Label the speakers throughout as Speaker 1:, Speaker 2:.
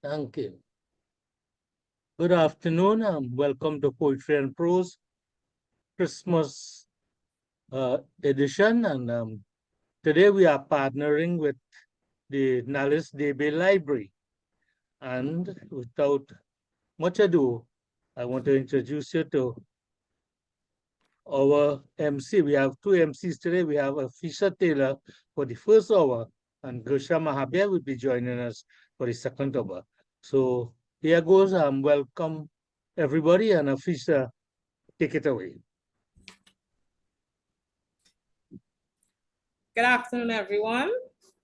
Speaker 1: Thank you. Good afternoon. Welcome to Poetry and Prose Christmas edition. And today we are partnering with the NALIS Debe Library. And without much ado, I want to introduce you to our MC. We have two MCs today. We have Afeisha Taylor for the first hour, and Gersha Mahabir will be joining us for the second hour. So here goes. Welcome everybody, and Afeisha, take it away.
Speaker 2: Good afternoon, everyone.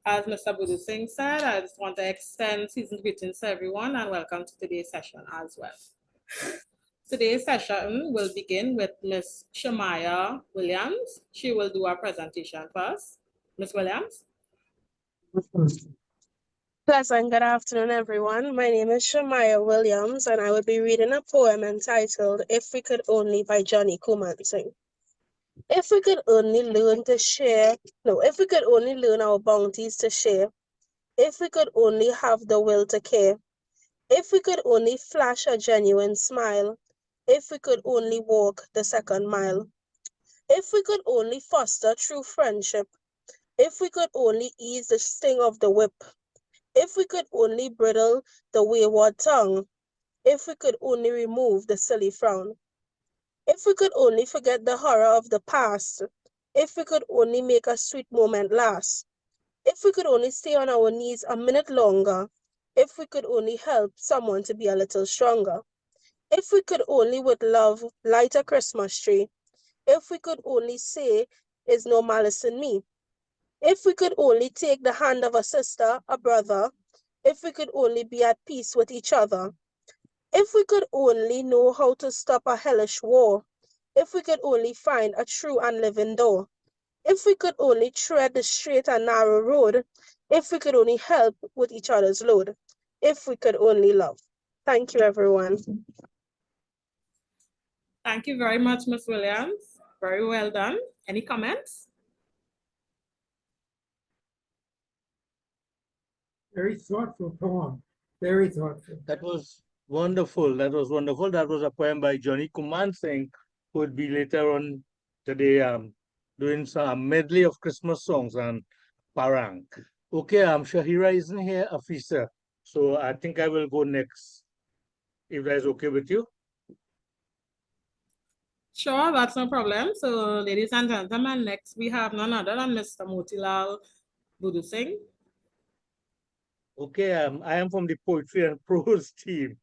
Speaker 2: As Mr. Boodoosingh said, I just want to extend season's greetings to everyone and welcome to today's session as well. Today's session will begin with Ms. Shemya Williams. She will do our presentation first. Ms. Williams.
Speaker 3: Pleasant good afternoon, everyone. My name is Shemya Williams, and I will be reading a poem entitled If We Could Only by Johnny Coomansingh. If we could only learn to share, if we could only learn our bounties to share, if we could only have the will to care, if we could only flash a genuine smile, if we could only walk the second mile, if we could only foster true friendship, if we could only ease the sting of the whip, if we could only bridle the wayward tongue, if we could only remove the silly frown, if we could only forget the horror of the past, if we could only make a sweet moment last, if we could only stay on our knees a minute longer, if we could only help someone to be a little stronger, if we could only with love light a Christmas tree, if we could only say, is no malice in me, if we could only take the hand of a sister, a brother, if we could only be at peace with each other, if we could only know how to stop a hellish war, if we could only find a true and living door, if we could only tread the straight and narrow road, if we could only help with each other's load, if we could only love. Thank you, everyone.
Speaker 2: Thank you very much, Ms. Williams. Very well done. Any comments?
Speaker 4: Very thoughtful poem. Very thoughtful.
Speaker 1: That was wonderful. That was wonderful. That was a poem by Johnny Coomansingh, who would be later on today doing some medley of Christmas songs and parang. Okay, Shahira isn't here, Afeisha. So I think I will go next, if that's okay with you.
Speaker 2: Sure, that's no problem. So, ladies and gentlemen, next we have none other than Mr. Motilal Boodoosingh.
Speaker 1: Okay, I am from the Poetry and Prose team.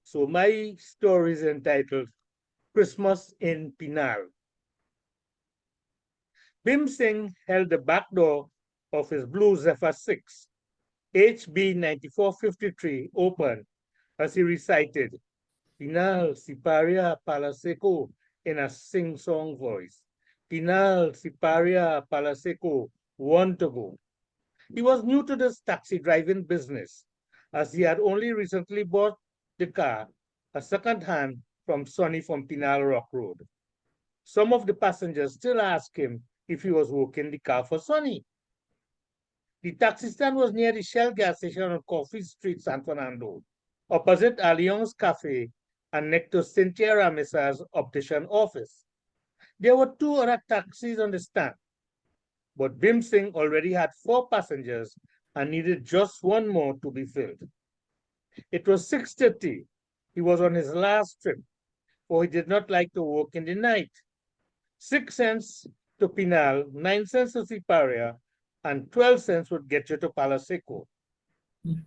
Speaker 1: So my story is entitled Christmas in Penal. Boodoosingh held the back door of his blue Zephyr 6, HB 9453, open as he recited Penal Siparia Palaseco in a sing-song voice. Penal Siparia Palaseco, want to go. He was new to this taxi driving business, as he had only recently bought the car, a second hand from Sonny from Penal Rock Road. Some of the passengers still asked him if he was working the car for Sonny. The taxi stand was near the Shell gas station on Coffee Street, San Fernando, opposite Alliance Cafe and next to Cynthia Ramisa's optician office. There were two other taxis on the stand, but Boodoosingh already had 4 passengers and needed just one more to be filled. It was 6:30. He was on his last trip, for he did not like to work in the night. 6 cents to Penal, 9 cents to Siparia, and 12 cents would get you to Palaseco.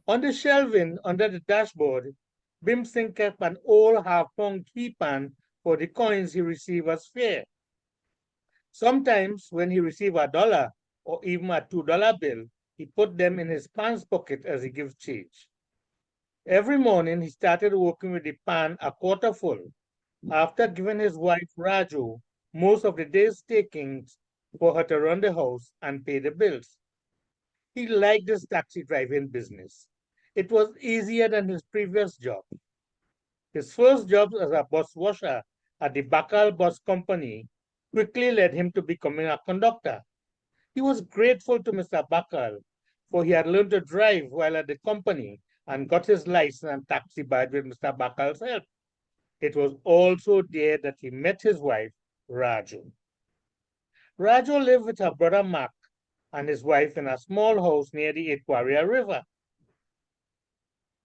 Speaker 1: On the shelving under the dashboard, Boodoosingh kept an old half-pound key pan for the coins he received as fare. Sometimes when he received $1 or even a $2 bill, he put them in his pants pocket as he gives change. Every morning he started working with the pan a quarter full, after giving his wife Raju most of the day's takings for her to run the house and pay the bills. He liked this taxi driving business. It was easier than his previous job. His first job as a bus washer at the Bakal Bus Company quickly led him to becoming a conductor. He was grateful to Mr. Bakal, for he had learned to drive while at the company and got his license and taxi badge with Mr. Bakal's help. It was also there that he met his wife, Raju. Raju lived with her brother Mark and his wife in a small house near the Aquaria River.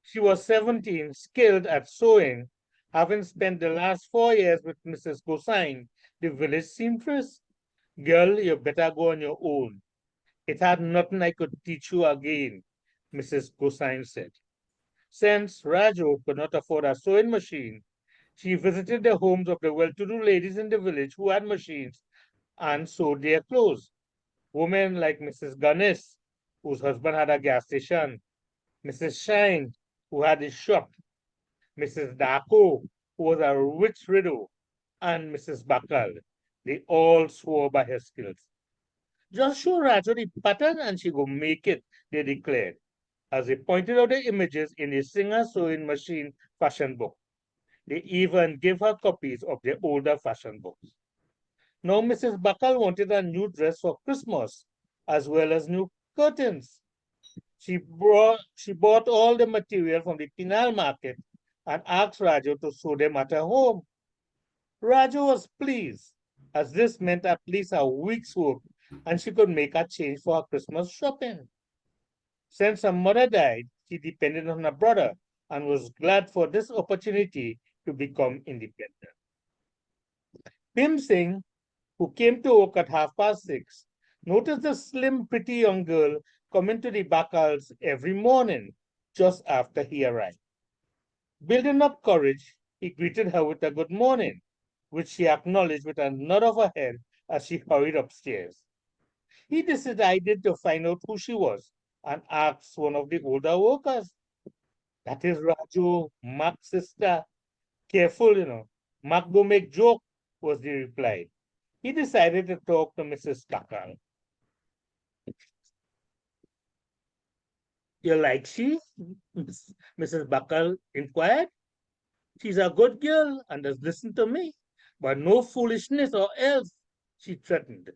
Speaker 1: She was 17, skilled at sewing, having spent the last 4 years with Mrs. Gosine, the village seamstress. Girl, you better go on your own. It had nothing I could teach you again, Mrs. Gosine said. Since Raju could not afford a sewing machine, she visited the homes of the well-to-do ladies in the village who had machines and sewed their clothes. Women like Mrs. Ganesh, whose husband had a gas station, Mrs. Shine, who had a shop, Mrs. Dako, who was a rich widow, and Mrs. Bakal. They all swore by her skills. Just show Raju the pattern and she go make it, they declared, as they pointed out the images in the Singer sewing machine fashion book. They even gave her copies of their older fashion books. Now Mrs. Bakal wanted a new dress for Christmas, as well as new curtains. She bought all the material from the Penal market and asked Raju to sew them at her home. Raju was pleased, as this meant at least a week's work, and she could make a change for her Christmas shopping. Since her mother died, she depended on her brother and was glad for this opportunity to become independent. Singh, who came to work at 6:30, noticed the slim, pretty young girl coming to the Bakals every morning, just after he arrived. Building up courage, he greeted her with a good morning, which she acknowledged with a nod of her head as she hurried upstairs. He decided to find out who she was and asked one of the older workers. That is Raju, Mark's sister. Careful, Mark don't make joke, was the reply. He decided to talk to Mrs. Bakal. You like she? Mrs. Bakal inquired. She's a good girl and does listen to me, but no foolishness or else, she threatened.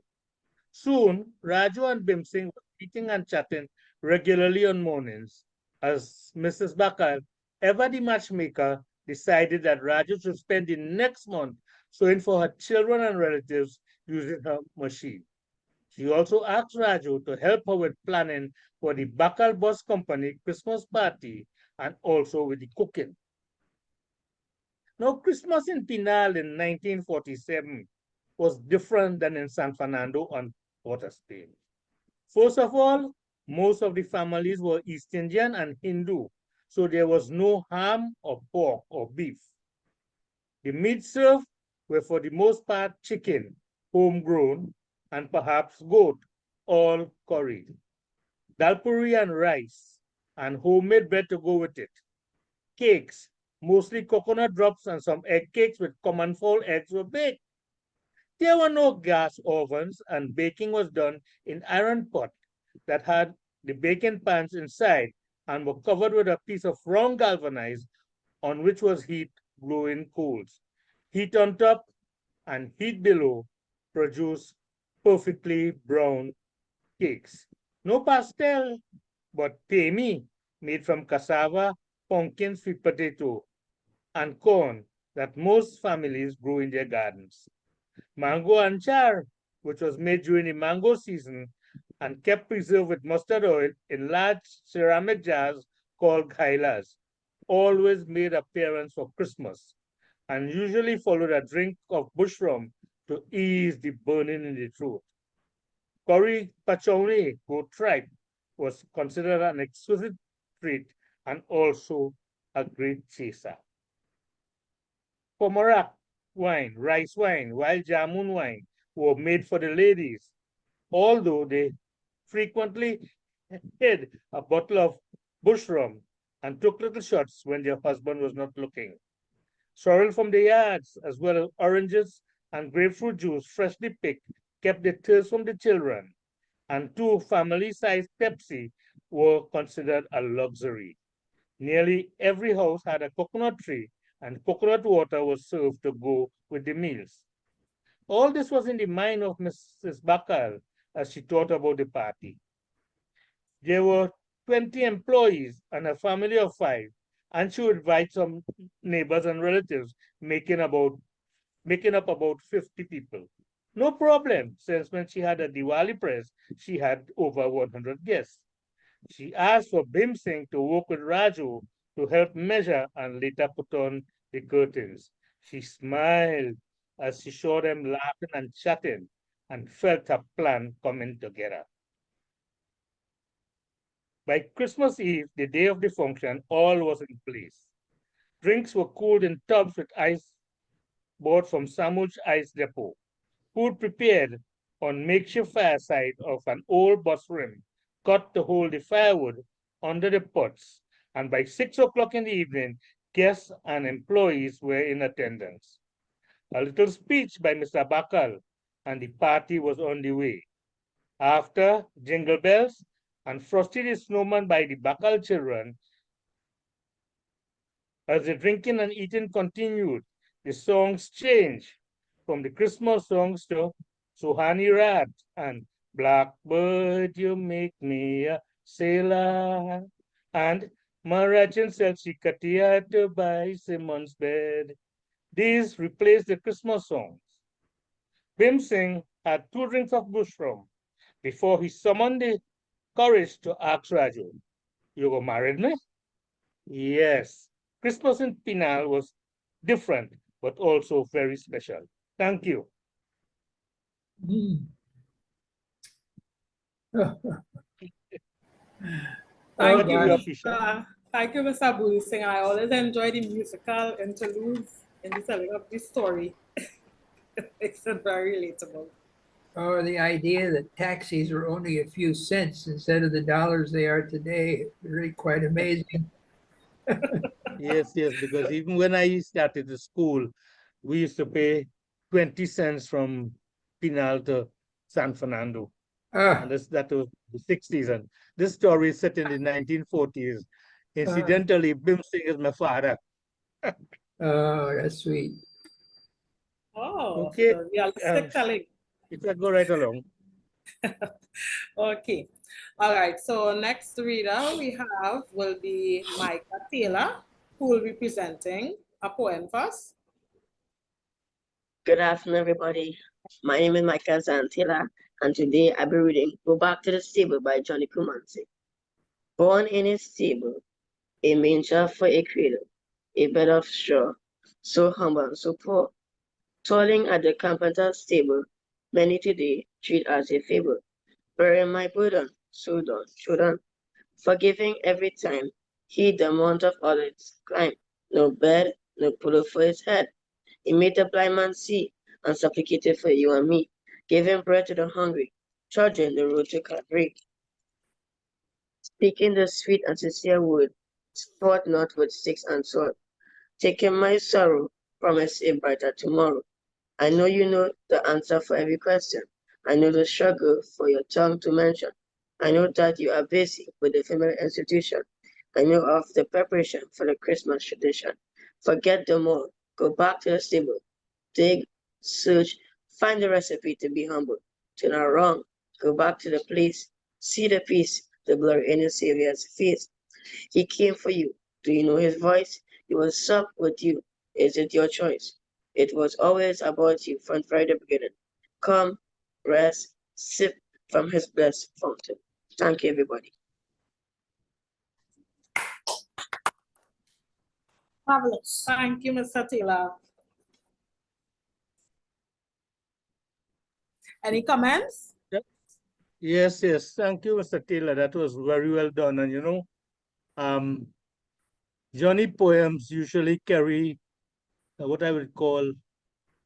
Speaker 1: Soon, Raju and Singh were eating and chatting regularly on mornings, as Mrs. Bakal, ever the matchmaker, decided that Raju should spend the next month sewing for her children and relatives using her machine. She also asked Raju to help her with planning for the Bakal Bus Company Christmas party and also with the cooking. Now, Christmas in Penal in 1947 was different than in San Fernando and Port of Spain. First of all, most of the families were East Indian and Hindu, so there was no ham or pork or beef. The meat served were for the most part chicken, homegrown, and perhaps goat, all curried. Dal puri and rice, and homemade bread to go with it. Cakes, mostly coconut drops and some egg cakes with common fowl eggs were baked. There were no gas ovens, and baking was done in iron pot that had the baking pans inside and were covered with a piece of round galvanized on which was heaped glowing coals. Heat on top and heat below produce perfectly brown cakes. No pastel, but pemi made from cassava, pumpkin, sweet potato, and corn that most families grew in their gardens. Mango anchar, which was made during the mango season and kept preserved with mustard oil in large ceramic jars called ghailas, always made appearance for Christmas and usually followed a drink of bush rum to ease the burning in the throat. Curry pachone, goat tripe, was considered an exquisite treat and also a great chaser. Pomarak wine, rice wine, wild jamun wine were made for the ladies, although they frequently hid a bottle of bush rum and took little shots when their husband was not looking. Sorrel from the yards, as well as oranges and grapefruit juice freshly picked, kept the thirst from the children, and 2 family-sized Pepsi were considered a luxury. Nearly every house had a coconut tree, and coconut water was served to go with the meals. All this was in the mind of Mrs. Bakal as she thought about the party. There were 20 employees and a family of 5, and she would invite some neighbors and relatives, making up about 50 people. No problem, since when she had a Diwali press, she had over 100 guests. She asked for Bhim Singh to work with Raju to help measure and later put on the curtains. She smiled as she saw them laughing and chatting and felt her plan coming together. By Christmas Eve, the day of the function, all was in place. Drinks were cooled in tubs with ice bought from Samuj Ice Depot. Food prepared on makeshift fireside of an old bus rim, cut to hold the firewood under the pots, and by 6 o'clock in the evening, guests and employees were in attendance. A little speech by Mr. Bakal, and the party was on the way. After Jingle Bells and Frosty the Snowman by the Bakal children, as the drinking and eating continued, the songs changed from the Christmas songs to Suhani Rat and Blackbird, you make me a sailor, and Marachan Selchikatia to buy Simon's bed. These replaced the Christmas songs. Bhim Singh had 2 drinks of bush rum before he summoned the courage to ask Raju, "You go married me?" Yes, Christmas in Penal was different, but also very special. Thank you.
Speaker 2: Thank
Speaker 1: you,
Speaker 2: you,
Speaker 1: Afeisha.
Speaker 2: thank you, Mr. Boodoosingh. I always enjoy the musical interludes in the telling of this story. It's very relatable.
Speaker 4: Oh, the idea that taxis were only a few cents instead of the dollars they are today, really quite amazing.
Speaker 1: Yes, because even when I started the school, we used to pay 20 cents from Penal to San Fernando.
Speaker 4: Ah,
Speaker 1: And that was the 60s. And this story is set in the 1940s. Incidentally, Bhim Singh is my father.
Speaker 4: oh, that's sweet.
Speaker 2: Oh,
Speaker 1: Okay,
Speaker 2: the realistic telling.
Speaker 1: it will go right along.
Speaker 2: Okay. All right. So next reader we have will be Micah Taylor, who will be presenting a poem first.
Speaker 5: Good afternoon, everybody. My name is Micah Zantila, and today I'll be reading Go Back to the Stable by Johnny Coomansingh. Born in a stable, a manger for a cradle, a bed of straw, so humble and so poor. Toiling at the carpenter's stable, many today treat as a fable. Bearing my burden, so done, forgiving every time, he the mount of olives climb. No bed, no pillow for his head. He made the blind man see and supplicated for you and me, giving bread to the hungry, trudging the road to Calvary. Speaking the sweet and sincere word, fought not with sticks and sword. Taking my sorrow, promise a brighter tomorrow. I know you know the answer for every question. I know the struggle for your tongue to mention. I know that you are busy with the family institution. I know of the preparation for the Christmas tradition. Forget them all. Go back to the stable. Dig, search, find the recipe to be humble. To not wrong. Go back to the place. See the peace, the blur in your Savior's face. He came for you. Do you know his voice? He will sup with you. Is it your choice? It was always about you from the beginning. Come, rest, sip from his blessed fountain. Thank you, everybody.
Speaker 2: Marvelous. Thank you, Mr. Taylor. Any comments?
Speaker 1: Yes. Thank you, Mr. Taylor. That was very well done. And Johnny poems usually carry what I would call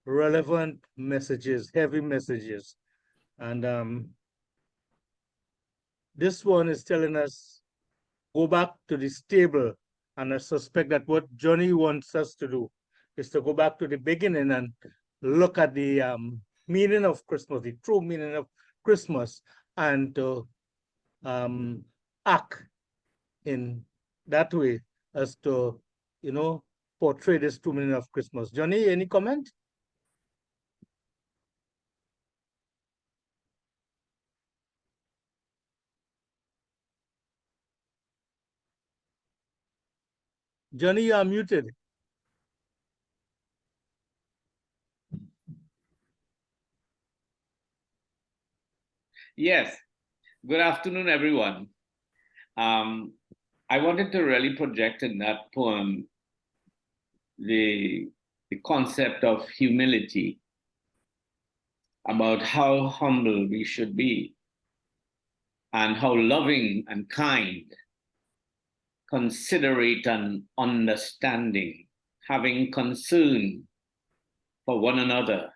Speaker 1: relevant messages, heavy messages. And this one is telling us, go back to the stable. And I suspect that what Johnny wants us to do is to go back to the beginning and look at the meaning of Christmas, the true meaning of Christmas, and to act in that way as to, portray this true meaning of Christmas. Johnny, any comment? Johnny, you are muted.
Speaker 6: Yes. Good afternoon, everyone. I wanted to really project in that poem the concept of humility, about how humble we should be and how loving and kind, considerate and understanding, having concern for one another.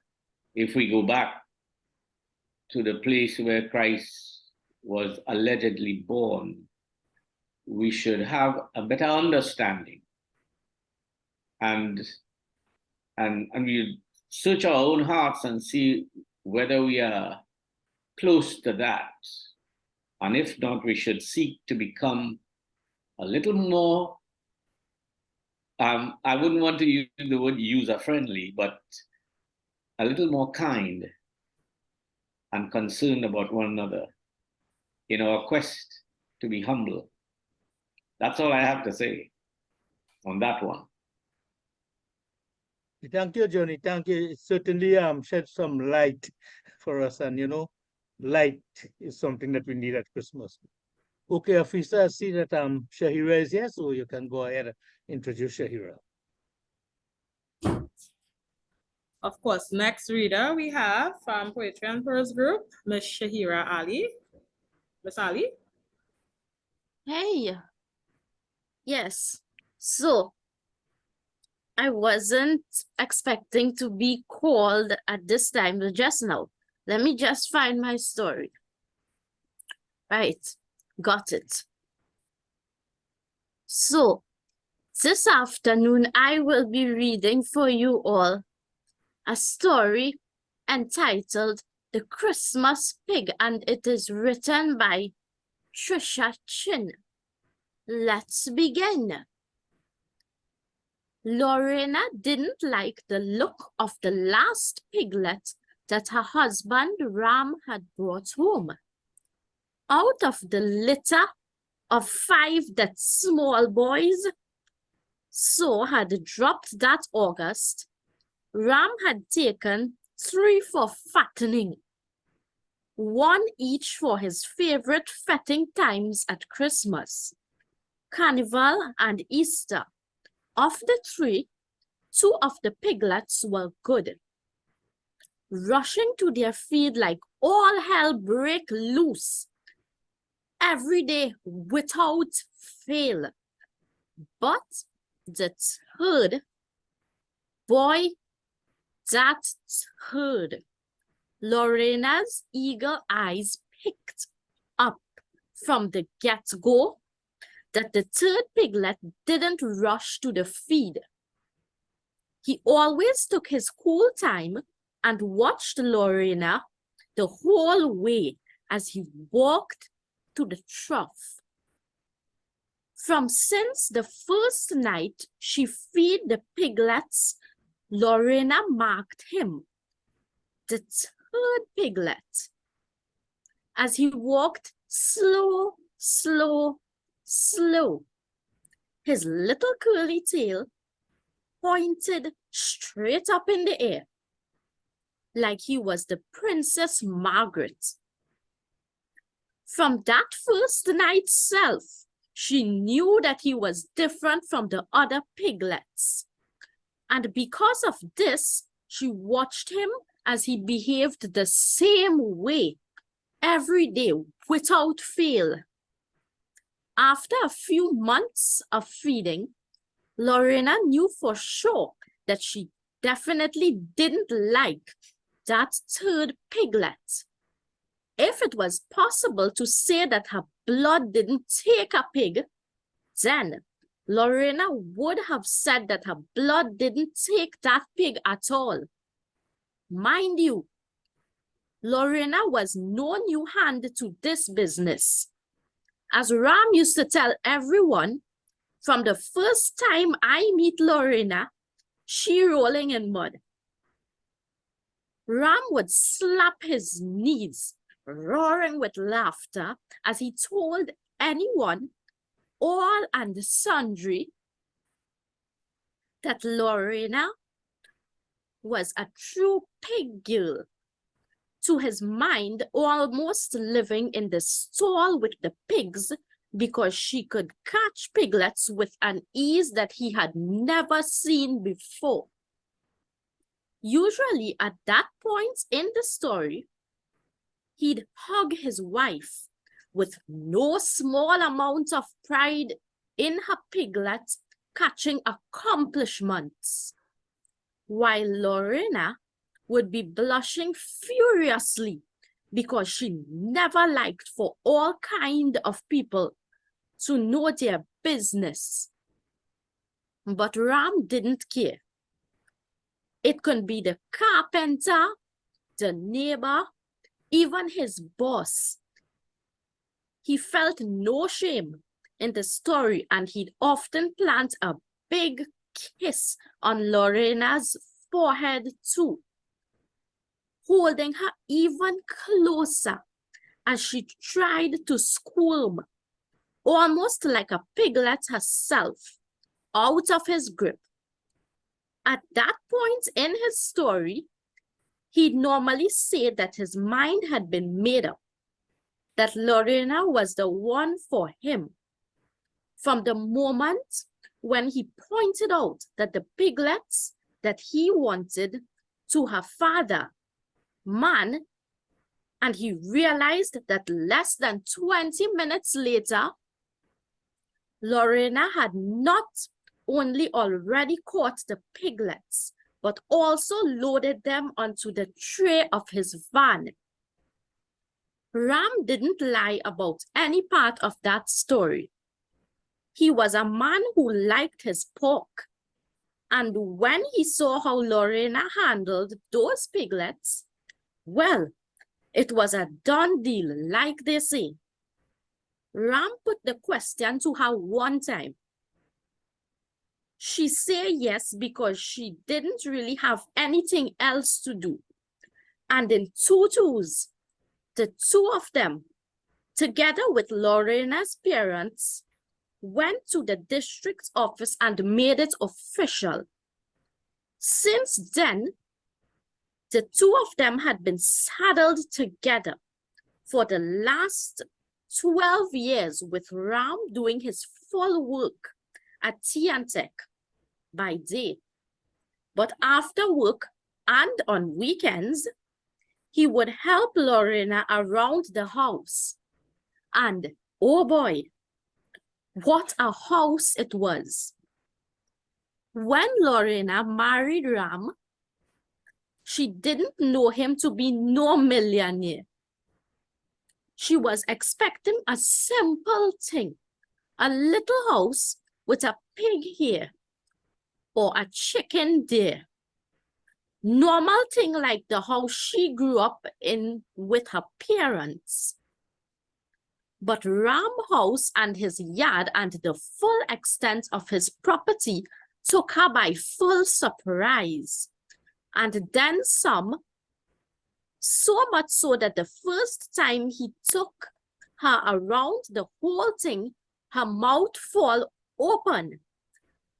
Speaker 6: If we go back to the place where Christ was allegedly born, we should have a better understanding and we search our own hearts and see whether we are close to that. And if not, we should seek to become a little more, I wouldn't want to use the word user-friendly, but a little more kind and concerned about one another in our quest to be humble. That's all I have to say on that one.
Speaker 1: Thank you, Johnny. Thank you. It certainly shed some light for us, and light is something that we need at Christmas. Okay, Afeisha, I see that Shahira is here, so you can go ahead and introduce Shahira.
Speaker 2: Of course, next reader we have from Poetry and Prose Group, Miss Shahira Ali. Miss Ali?
Speaker 7: Hey, yes. So I wasn't expecting to be called at this time, but just now. Let me just find my story. Right, got it. So this afternoon, I will be reading for you all a story entitled The Christmas Pig, and it is written by Tricia Chin. Let's begin. Lorena didn't like the look of the last piglet that her husband Ram had brought home. Out of the litter of 5 that small boys so had dropped that August, Ram had taken 3 for fattening, 1 each for his favorite fatting times at Christmas, Carnival, and Easter. Of the 3, 2 of the piglets were good, rushing to their feed like all hell break loose, every day without fail. But the 3rd, boy, that 3rd, Lorena's eagle eyes picked up from the get-go that the 3rd piglet didn't rush to the feed. He always took his cool time and watched Lorena the whole way as he walked to the trough. Since the first night she fed the piglets, Lorena marked him, the 3rd piglet, as he walked slow, slow, slow. His little curly tail pointed straight up in the air, like he was the Princess Margaret. From that first night's self, she knew that he was different from the other piglets. And because of this, she watched him as he behaved the same way every day without fail. After a few months of feeding, Lorena knew for sure that she definitely didn't like that 3rd piglet. If it was possible to say that her blood didn't take a pig, then Lorena would have said that her blood didn't take that pig at all. Mind you, Lorena was no new hand to this business. As Ram used to tell everyone, from the first time I meet Lorena, she rolling in mud. Ram would slap his knees, roaring with laughter, as he told anyone, all and sundry, that Lorena was a true pig girl, to his mind almost living in the stall with the pigs because she could catch piglets with an ease that he had never seen before. Usually at that point in the story, he'd hug his wife with no small amount of pride in her piglet catching accomplishments, while Lorena would be blushing furiously because she never liked for all kind of people to know their business. But Ram didn't care. It could be the carpenter, the neighbor, even his boss. He felt no shame in the story, and he'd often plant a big kiss on Lorena's forehead too, holding her even closer as she tried to squirm, almost like a piglet herself, out of his grip. At that point in his story, he'd normally say that his mind had been made up, that Lorena was the one for him, from the moment when he pointed out that the piglets that he wanted to her father, man, and he realized that less than 20 minutes later, Lorena had not only already caught the piglets, but also loaded them onto the tray of his van. Ram didn't lie about any part of that story. He was a man who liked his pork, and when he saw how Lorena handled those piglets, well, it was a done deal, like they say. Ram put the question to her one time. She said yes because she didn't really have anything else to do. And in tutus, the two of them, together with Lorena's parents, went to the district office and made it official. Since then, the two of them had been saddled together for the last 12 years, with Ram doing his full work at Tech by day. But after work and on weekends, he would help Lorena around the house. And oh boy, what a house it was. When Lorena married Ram, she didn't know him to be no millionaire. She was expecting a simple thing, a little house with a pig here or a chicken there. Normal thing like the house she grew up in with her parents. But Ram house and his yard and the full extent of his property took her by full surprise. And then some, so much so that the first time he took her around the whole thing, her mouth fall open.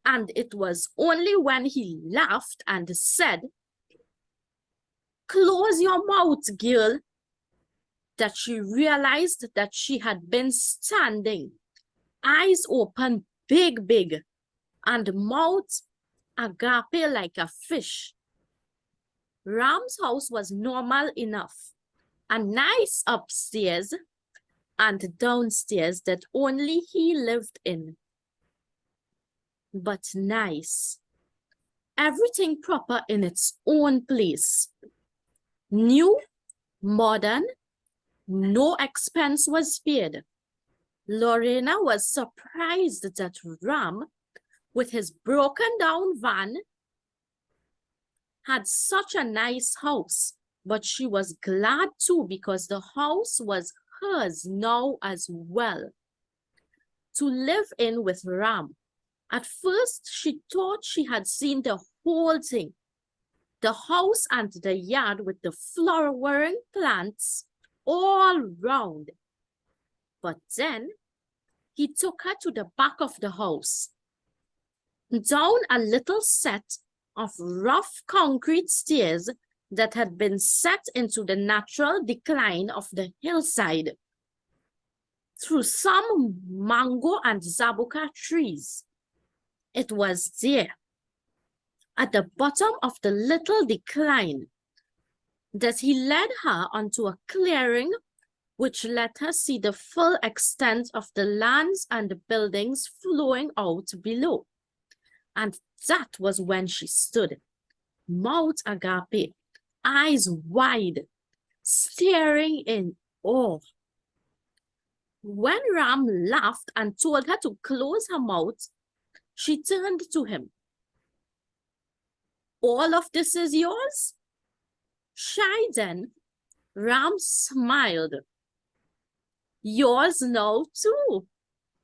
Speaker 7: And it was only when he laughed and said, "Close your mouth, girl," that she realized that she had been standing, eyes open big, and mouth agape like a fish. Ram's house was normal enough, a nice upstairs and downstairs that only he lived in. But nice. Everything proper in its own place. New, modern, no expense was spared. Lorena was surprised that Ram, with his broken down van, had such a nice house, but she was glad too because the house was hers now as well, to live in with Ram. At first, she thought she had seen the whole thing, the house and the yard with the flowering plants all round. But then he took her to the back of the house. down a little set of rough concrete stairs that had been set into the natural decline of the hillside, through some mango and zabuka trees. It was there, at the bottom of the little decline, that he led her onto a clearing which let her see the full extent of the lands and the buildings flowing out below. And that was when she stood, mouth agape, eyes wide, staring in awe. When Ram laughed and told her to close her mouth, she turned to him. All of this is yours? Shy then, Ram smiled. Yours now too,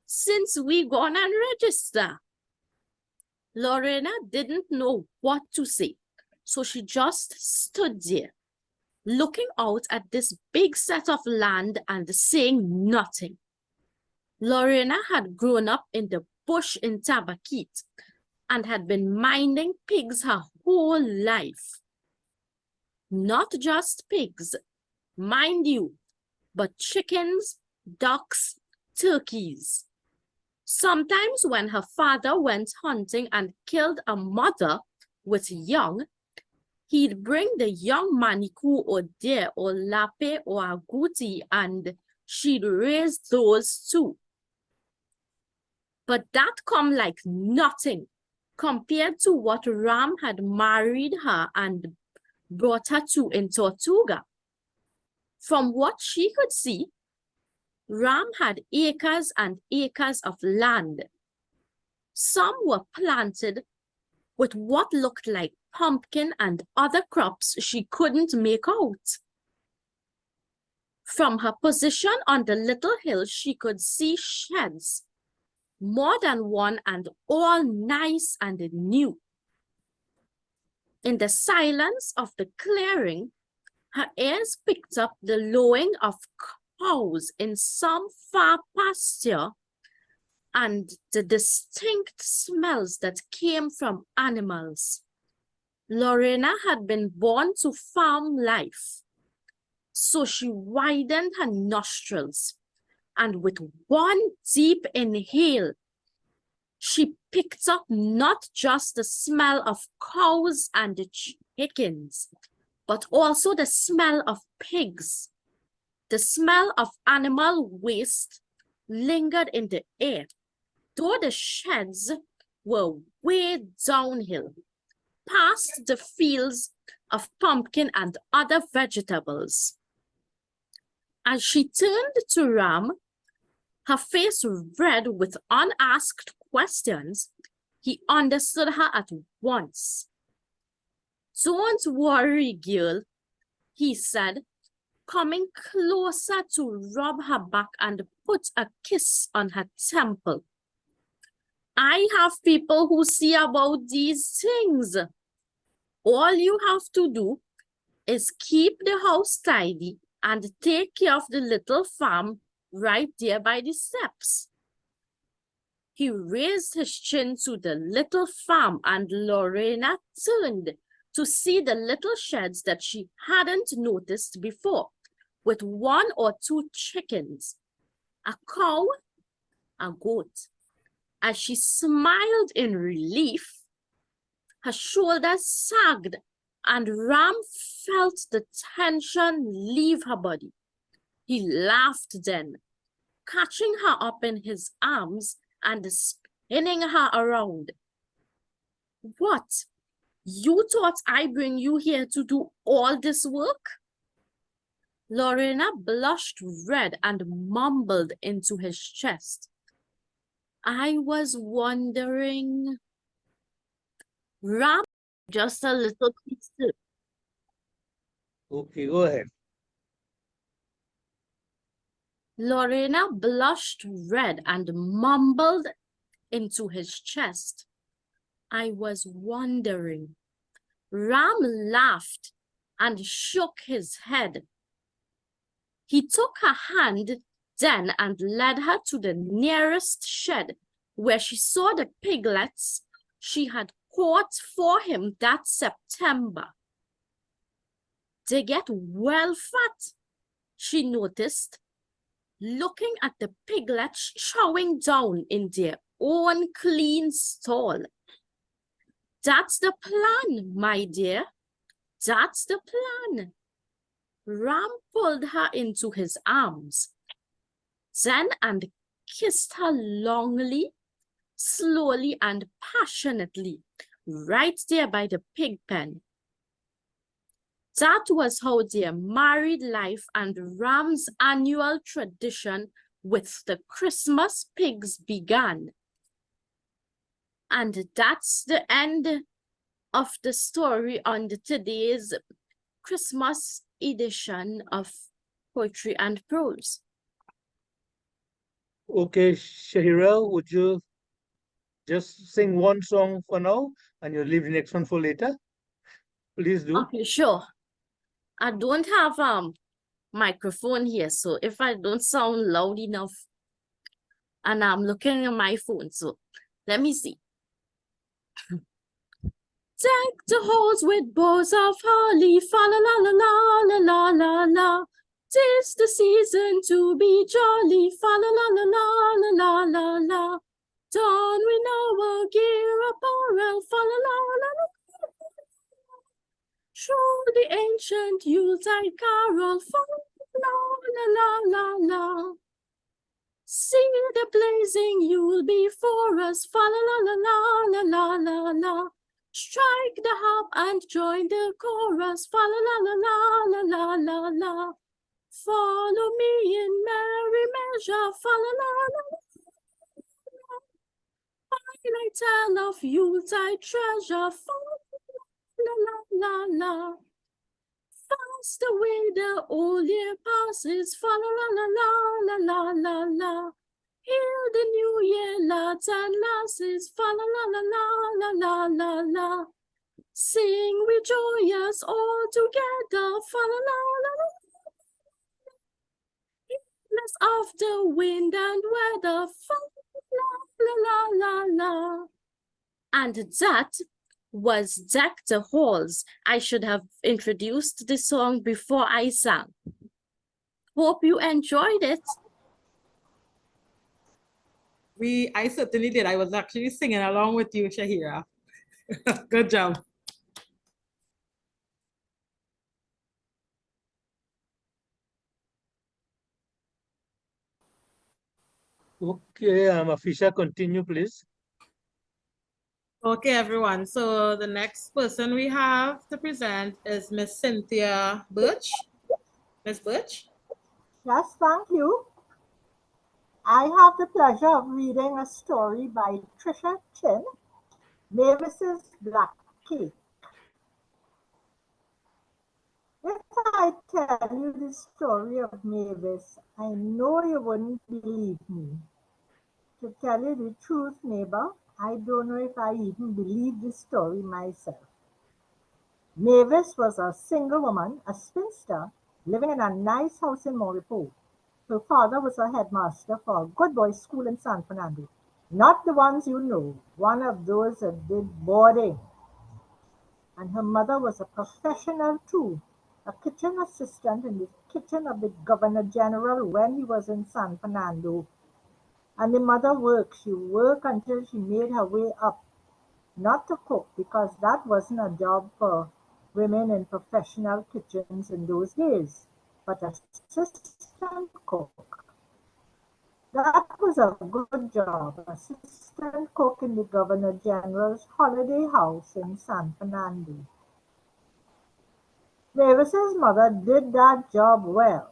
Speaker 7: since we gone and register. Lorena didn't know what to say, so she just stood there, looking out at this big set of land and saying nothing. Lorena had grown up in the bush in Tabakit and had been minding pigs her whole life. Not just pigs, mind you, but chickens, ducks, turkeys. Sometimes when her father went hunting and killed a mother with young, he'd bring the young maniku or deer or lape or agouti and she'd raise those too. But that come like nothing compared to what Ram had married her and brought her to in Tortuga. From what she could see, Ram had acres and acres of land. Some were planted with what looked like pumpkin and other crops she couldn't make out. From her position on the little hill, she could see sheds, more than one and all nice and new. In the silence of the clearing, her ears picked up the lowing of cows in some far pasture and the distinct smells that came from animals. Lorena had been born to farm life, so she widened her nostrils, and with one deep inhale, she picked up not just the smell of cows and chickens, but also the smell of pigs. The smell of animal waste lingered in the air, though the sheds were way downhill, past the fields of pumpkin and other vegetables. As she turned to Ram, her face red with unasked questions, he understood her at once. Don't worry, girl, he said, coming closer to rub her back and put a kiss on her temple. I have people who see about these things. All you have to do is keep the house tidy and take care of the little farm right there by the steps. He raised his chin to the little farm, and Lorena turned to see the little sheds that she hadn't noticed before, with 1 or 2 chickens, a cow, a goat. As she smiled in relief, her shoulders sagged and Ram felt the tension leave her body. He laughed then, catching her up in his arms and spinning her around. What? You thought I bring you here to do all this work? Lorena blushed red and mumbled into his chest. I was wondering. Ram, just a little piece.
Speaker 1: Okay, go ahead.
Speaker 7: Lorena blushed red and mumbled into his chest. I was wondering. Ram laughed and shook his head. He took her hand then and led her to the nearest shed, where she saw the piglets she had caught for him that September. They get well fat, she noticed, looking at the piglets chowing down in their own clean stall. That's the plan, my dear. That's the plan. Ram pulled her into his arms, then and kissed her longly, slowly and passionately, right there by the pig pen. That was how their married life and Ram's annual tradition with the Christmas pigs began. And that's the end of the story on today's Christmas edition of Poetry and Prose.
Speaker 1: Okay, Shahira, would you just sing one song for now and you'll leave the next one for later? Please do.
Speaker 7: Okay, sure. I don't have microphone here, so if I don't sound loud enough, and I'm looking at my phone, so let me see. Deck the halls with boughs of holly, fa la la la la la la la. 'Tis the season to be jolly, fa la la la la la la la. Don we our gear apparel, fa la la la la. Show the ancient Yuletide carol, fa la la la la la. See the blazing Yule before us, fa la la la la la la la. Strike the harp and join the chorus, fa la la la la la la la. Follow me in merry measure, fa la la la la. I tell of Yuletide treasure, fa la la la la. Fast away the old year passes, fa la la la la la la la. Hear the new year, lads and lasses, fa la la la la la la la. Sing we joyous all together, fa la la la la. Heedless of the wind and weather, fa la la la la. And that was Deck the Halls. I should have introduced the song before I sang. Hope you enjoyed it.
Speaker 2: I certainly did. I was actually singing along with you, Shahira. Good job.
Speaker 1: Okay, Afeisha, continue, please.
Speaker 2: Okay, everyone. So the next person we have to present is Miss Cynthia Birch. Miss Birch?
Speaker 8: Yes, thank you. I have the pleasure of reading a story by Tricia Chin, Mavis's Black Cake. If I tell you the story of Mavis, I know you wouldn't believe me. To tell you the truth, neighbor, I don't know if I even believe this story myself. Mavis was a single woman, a spinster, living in a nice house in Moripo. Her father was a headmaster for a good boys' school in San Fernando. Not the ones you know, one of those that did boarding. And her mother was a professional too, a kitchen assistant in the kitchen of the Governor General when he was in San Fernando. And the mother worked. She worked until she made her way up. Not to cook, because that wasn't a job for women in professional kitchens in those days, but assistant cook. That was a good job, assistant cook in the Governor General's holiday house in San Fernando. Mavis's mother did that job well.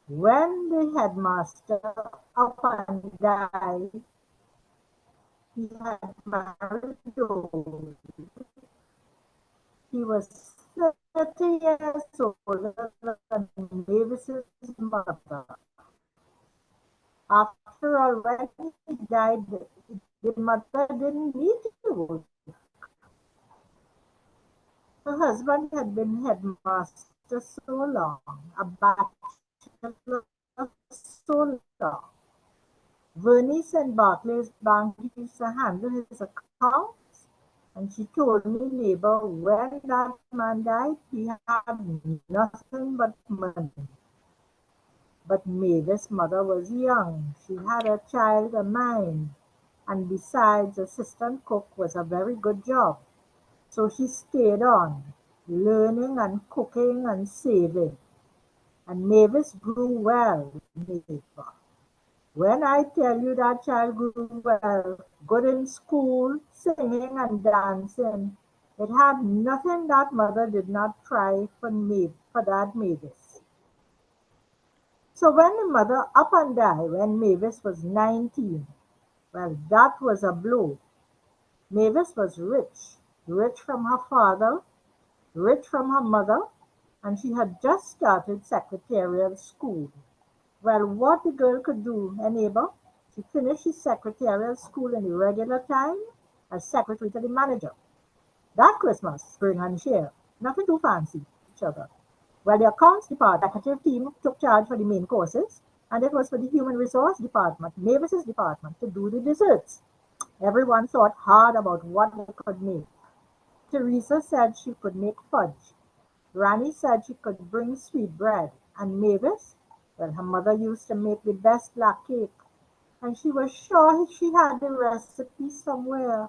Speaker 8: When the headmaster up and died, he had married Dolly. He was 30 years older than Mavis's mother. After all, when he died, the mother didn't need to work. Her husband had been headmaster so long, a bachelor so long. Vernice and Barclays Bank used to handle his accounts, and she told me, neighbor, when that man died, he had nothing but money. But Mavis' mother was young. She had a child of mine, and besides, assistant cook was a very good job. So she stayed on, learning and cooking and saving. And Mavis grew well, neighbor. When I tell you that child grew well, good in school, singing and dancing, it had nothing that mother did not try for that Mavis. So when the mother up and died when Mavis was 19, well, that was a blow. Mavis was rich, rich from her father, rich from her mother, and she had just started secretarial school. Well, what the girl could do, a neighbor, she finished his secretarial school in the regular time as secretary to the manager. That Christmas, spring and share, nothing too fancy, each other. Well, the accounts department executive team took charge for the main courses, and it was for the human resource department, Mavis's department, to do the desserts. Everyone thought hard about what they could make. Teresa said she could make fudge. Granny said she could bring sweet bread. And Mavis, well, her mother used to make the best black cake, and she was sure she had the recipe somewhere.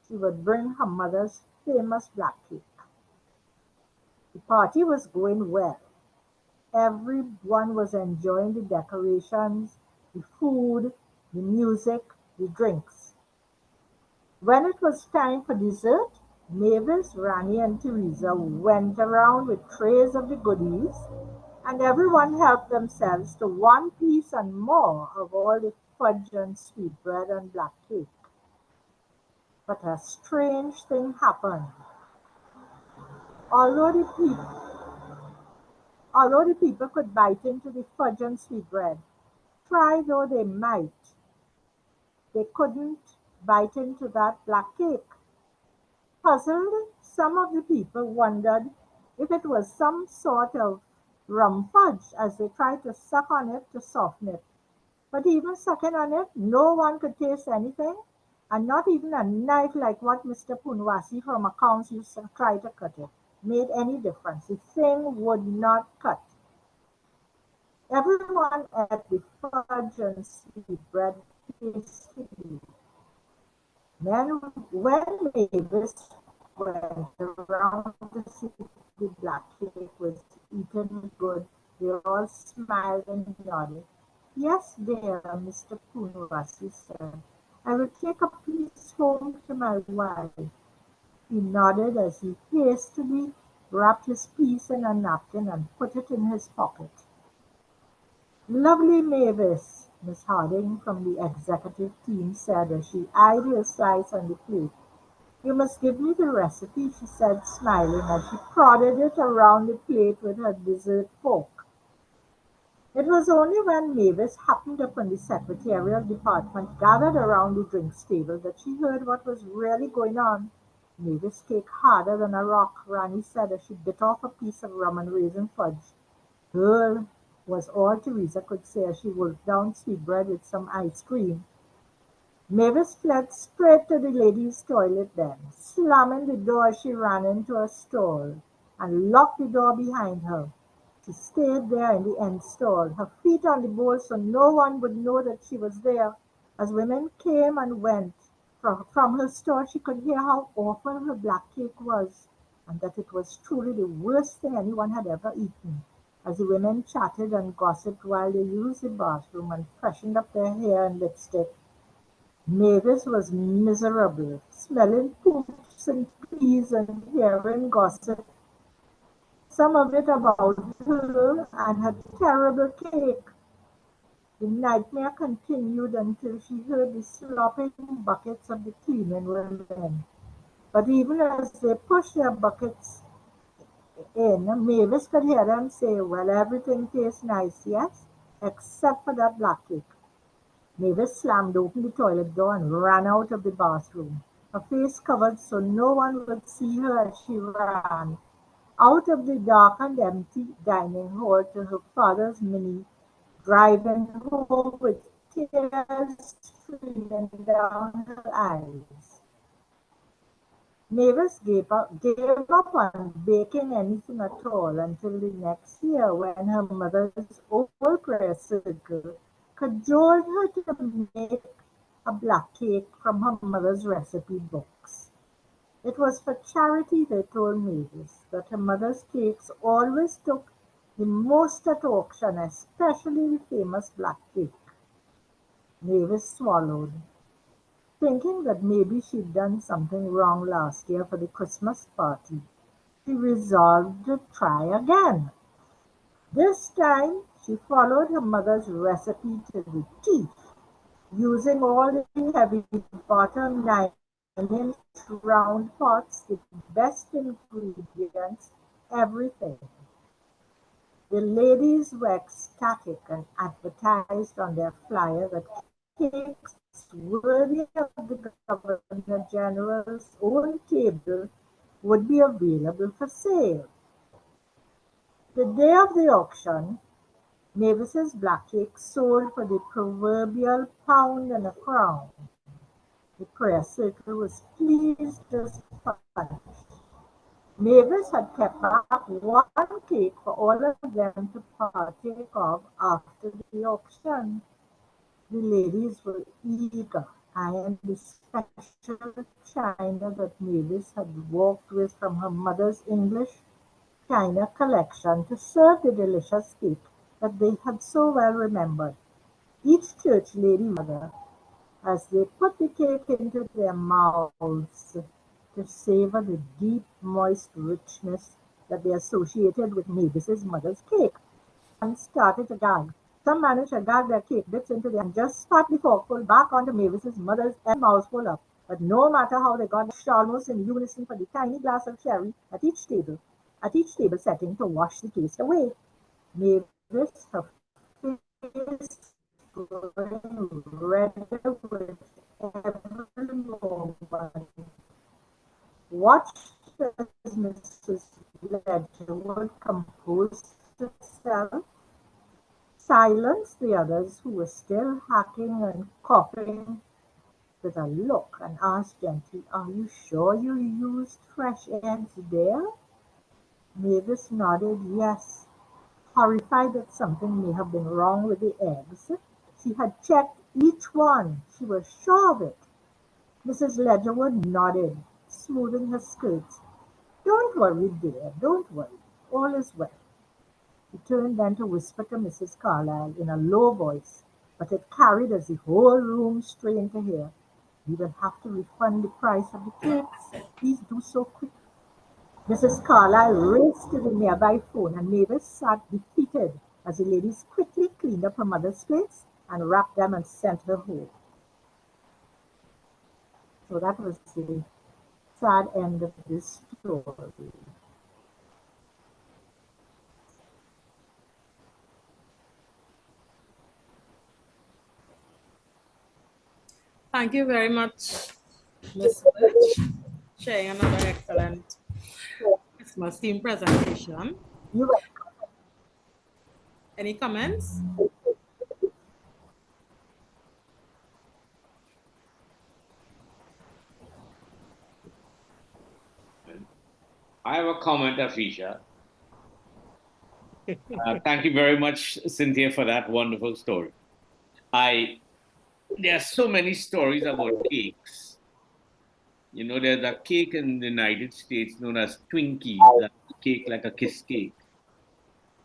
Speaker 8: She would bring her mother's famous black cake. The party was going well. Everyone was enjoying the decorations, the food, the music, the drinks. When it was time for dessert, Mavis, Rani, and Teresa went around with trays of the goodies, and everyone helped themselves to one piece and more of all the fudge and sweetbread and black cake. But a strange thing happened. Although the people could bite into the fudge and sweetbread, try though they might, they couldn't bite into that black cake. Puzzled, some of the people wondered if it was some sort of rum fudge as they tried to suck on it to soften it. But even sucking on it, no one could taste anything, and not even a knife like what Mr. Poonwasi from accounts used to try to cut it made any difference. The thing would not cut. Everyone ate the fudge and sweetbread hastily. Then, when Mavis went around to see the black cake was eaten good, they all smiled and nodded. Yes, dear, Mr. Poonwasi said. I will take a piece home to my wife. He nodded as he hastily wrapped his piece in a napkin and put it in his pocket. Lovely Mavis, Miss Harding from the executive team said as she eyed her slice on the plate. You must give me the recipe, she said, smiling as she prodded it around the plate with her dessert fork. It was only when Mavis happened upon the secretarial department gathered around the drinks table that she heard what was really going on. Mavis' cake harder than a rock, Rani said as she bit off a piece of rum and raisin fudge. Girl, was all Teresa could say as she wolfed down sweetbread with some ice cream. Mavis fled straight to the ladies' toilet then, slamming the door as she ran into a stall, and locked the door behind her. She stayed there in the end stall, her feet on the bowl so no one would know that she was there. As women came and went from her store, she could hear how awful her black cake was, and that it was truly the worst thing anyone had ever eaten. As the women chatted and gossiped while they used the bathroom and freshened up their hair and lipstick, Mavis was miserable, smelling poops and peas and hearing gossip, some of it about her and her terrible cake. The nightmare continued until she heard the slopping buckets of the cleaning women. But even as they pushed their buckets in, Mavis could hear them say, well, everything tastes nice, yes, except for that black cake. Mavis slammed open the toilet door and ran out of the bathroom, her face covered so no one would see her as she ran, out of the dark and empty dining hall to her father's Mini, driving home with tears streaming down her eyes. Mavis gave up on baking anything at all until the next year when her mother's old prayer circle cajoled her to make a black cake from her mother's recipe books. It was for charity, they told Mavis, that her mother's cakes always took the most at auction, especially the famous black cake. Mavis swallowed, thinking that maybe she'd done something wrong last year for the Christmas party. She resolved to try again. This time, she followed her mother's recipe to the T, using all the heavy bottom 9-inch round pots, the best ingredients, everything. The ladies were ecstatic and advertised on their flyer that cakes worthy of the Governor General's own table would be available for sale. The day of the auction, Mavis's black cake sold for the proverbial £1.25. The prayer circle was pleased as punch. Mavis had kept back one cake for all of them to partake of after the auction. The ladies were eager, eyeing the special china that Mavis had walked with from her mother's English china collection to serve the delicious cake that they had so well remembered. Each church lady mother, as they put the cake into their mouths to savor the deep, moist richness that they associated with Mavis's mother's cake, and started to gag. Some managed to gag their cake bits into their and just spat the forkful back onto Mavis's mother's mouthful up. But no matter how they got almost in unison for the tiny glass of sherry at each table setting to wash the taste away. Mavis, her face growing redder with every moment, watched as Mrs. Ledger would compose herself, silence the others who were still hacking and coughing with a look, and asked gently, "Are you sure you used fresh eggs there?" Mavis nodded yes, horrified that something may have been wrong with the eggs. She had checked each one. She was sure of it. Mrs. Ledgerwood nodded, smoothing her skirts. "Don't worry, dear, don't worry. All is well." She turned then to whisper to Mrs. Carlyle in a low voice, but it carried as the whole room strained to hear. "We will have to refund the price of the cakes. Please do so quick." Mrs. Carlyle raced to the nearby phone, and Mavis sat defeated as the ladies quickly cleaned up her mother's plates and wrapped them and sent her home. So that was the sad end of this story.
Speaker 2: Thank you very much, Ms. Birch, sharing another excellent Christmas theme presentation.
Speaker 8: You were
Speaker 2: Any comments?
Speaker 6: I have a comment, Afeisha. Thank you very much, Cynthia, for that wonderful story. There are so many stories about cakes. You know, there's a cake in the United States known as Twinkies, that's a cake like a kiss cake.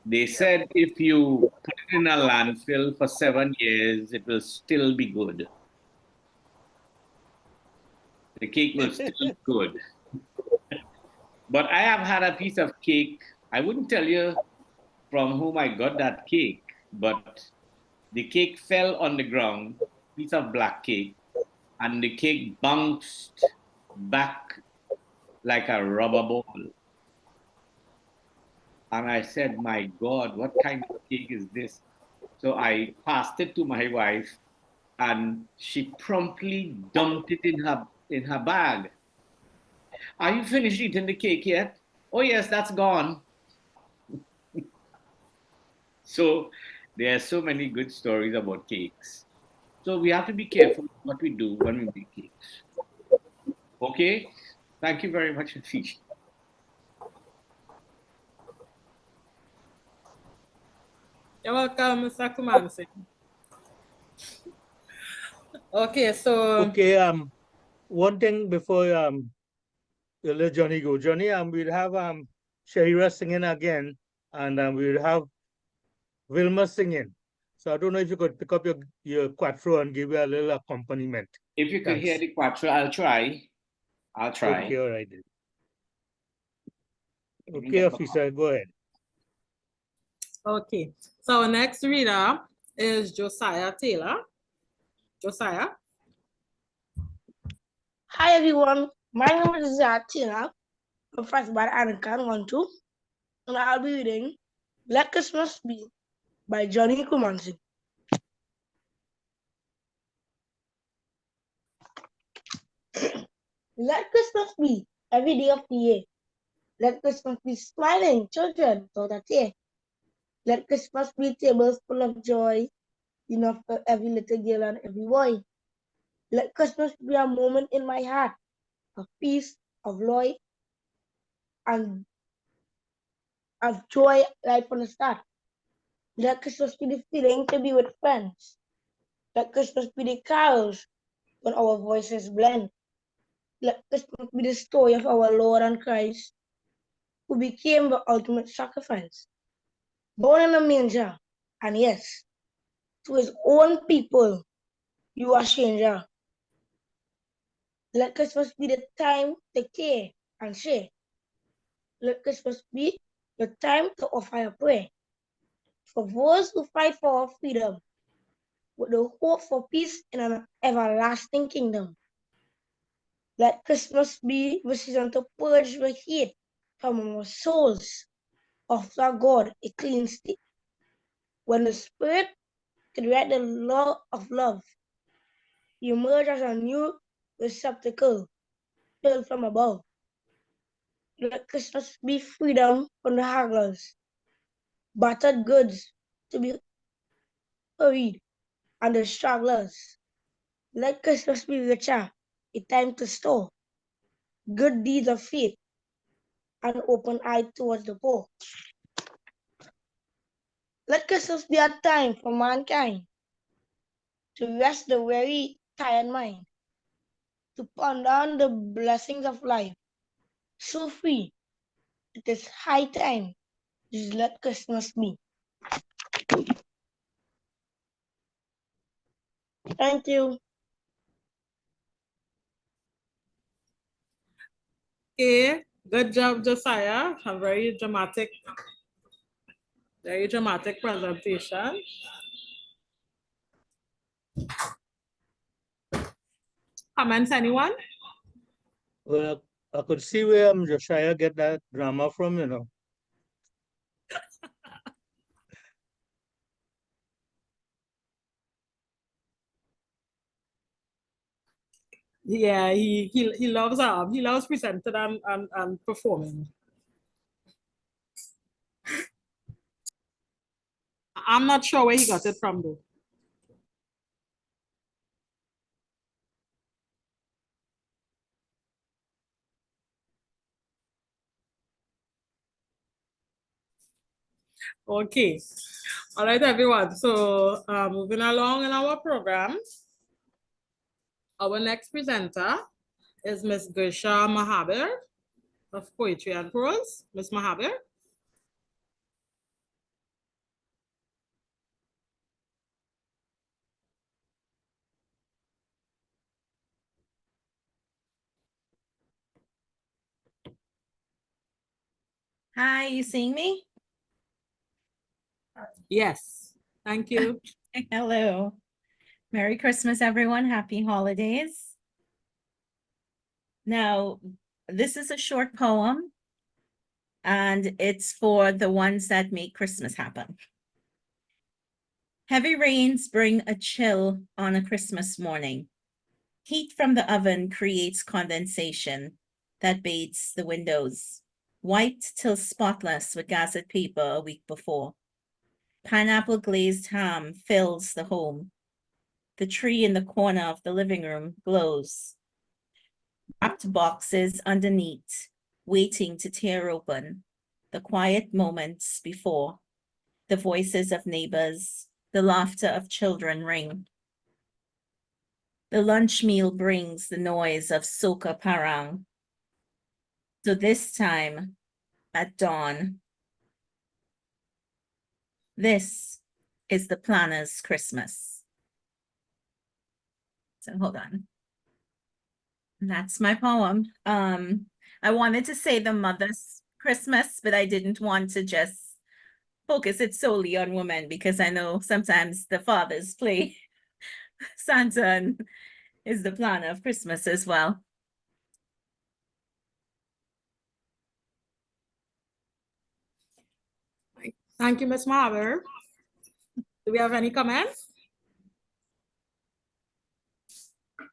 Speaker 6: They said if you put it in a landfill for 7 years, it will still be good. The cake will still be good. But I have had a piece of cake. I wouldn't tell you from whom I got that cake, but the cake fell on the ground, piece of black cake, and the cake bounced back like a rubber ball. And I said, "My God, what kind of cake is this?" So I passed it to my wife, and she promptly dumped it in her bag. "Are you finished eating the cake yet?" "Oh yes, that's gone." So there are so many good stories about cakes. So we have to be careful what we do when we make cakes. Okay? Thank you very much, Afeisha.
Speaker 2: You're welcome, Mr. Coomansingh. Okay, so
Speaker 1: Okay, one thing before you let Johnny go. Johnny, we'll have Shahira singing again, and we'll have Vilma singing. So I don't know if you could pick up your quattro and give you a little accompaniment.
Speaker 6: If you could hear
Speaker 1: Thanks.
Speaker 6: the quattro, I'll try. I'll try.
Speaker 1: Okay, all right then.
Speaker 6: Let me
Speaker 1: Okay,
Speaker 6: get the-
Speaker 1: officer, go ahead.
Speaker 2: okay, so our next reader is Josiah Taylor. Josiah.
Speaker 9: Hi everyone, my name is Josiah. I'm first by Anakan 1-2, and I'll be reading Let Christmas Be by Johnny Coomansingh. Let Christmas be every day of the year. Let Christmas be smiling children so that year. Let Christmas be tables full of joy, enough for every little girl and every boy. Let Christmas be a moment in my heart of peace, of joy, and of joy right from the start. Let Christmas be the feeling to be with friends. Let Christmas be the carols when our voices blend. Let Christmas be the story of our Lord and Christ, who became the ultimate sacrifice. Born in a manger, and yes, to his own people, you are stranger. Let Christmas be the time to care and share. Let Christmas be the time to offer a prayer for those who fight for our freedom, with the hope for peace in an everlasting kingdom. Let Christmas be the season to purge the hate from our souls, offer God a clean state. When the Spirit could write the law of love, He emerged as a new receptacle filled from above. Let Christmas be freedom from the hagglers, battered goods to be hurried, and the stragglers. Let Christmas be richer, a time to store good deeds of faith, and open eye towards the poor. Let Christmas be a time for mankind to rest the weary, tired mind, to ponder on the blessings of life. So free, it is high time to let Christmas be. Thank you.
Speaker 2: Okay, good job, Josiah. A very dramatic presentation. Comments, anyone?
Speaker 1: Well, I could see where Josiah get that drama from, you know.
Speaker 2: Yeah, he loves presenting and performing. I'm not sure where he got it from though. Okay, all right, everyone. So moving along in our program, our next presenter is Miss Gersha Mahabir of Poetry and Prose. Miss Mahabir.
Speaker 10: Hi, you seeing me?
Speaker 2: Yes, thank you.
Speaker 10: Hello. Merry Christmas, everyone. Happy holidays. Now, this is a short poem, and it's for the ones that make Christmas happen. Heavy rains bring a chill on a Christmas morning. Heat from the oven creates condensation that bathes the windows, wiped till spotless with gazette paper a week before. Pineapple glazed ham fills the home. The tree in the corner of the living room glows. Wrapped boxes underneath, waiting to tear open. The quiet moments before. The voices of neighbors, the laughter of children ring. The lunch meal brings the noise of soca parang. So this time, at dawn, this is the planner's Christmas. So hold on. That's my poem. I wanted to say the mother's Christmas, but I didn't want to just focus it solely on women because I know sometimes the fathers play Santa and is the planner of Christmas as well.
Speaker 2: Thank you, Ms. Marver. Do we have any comments?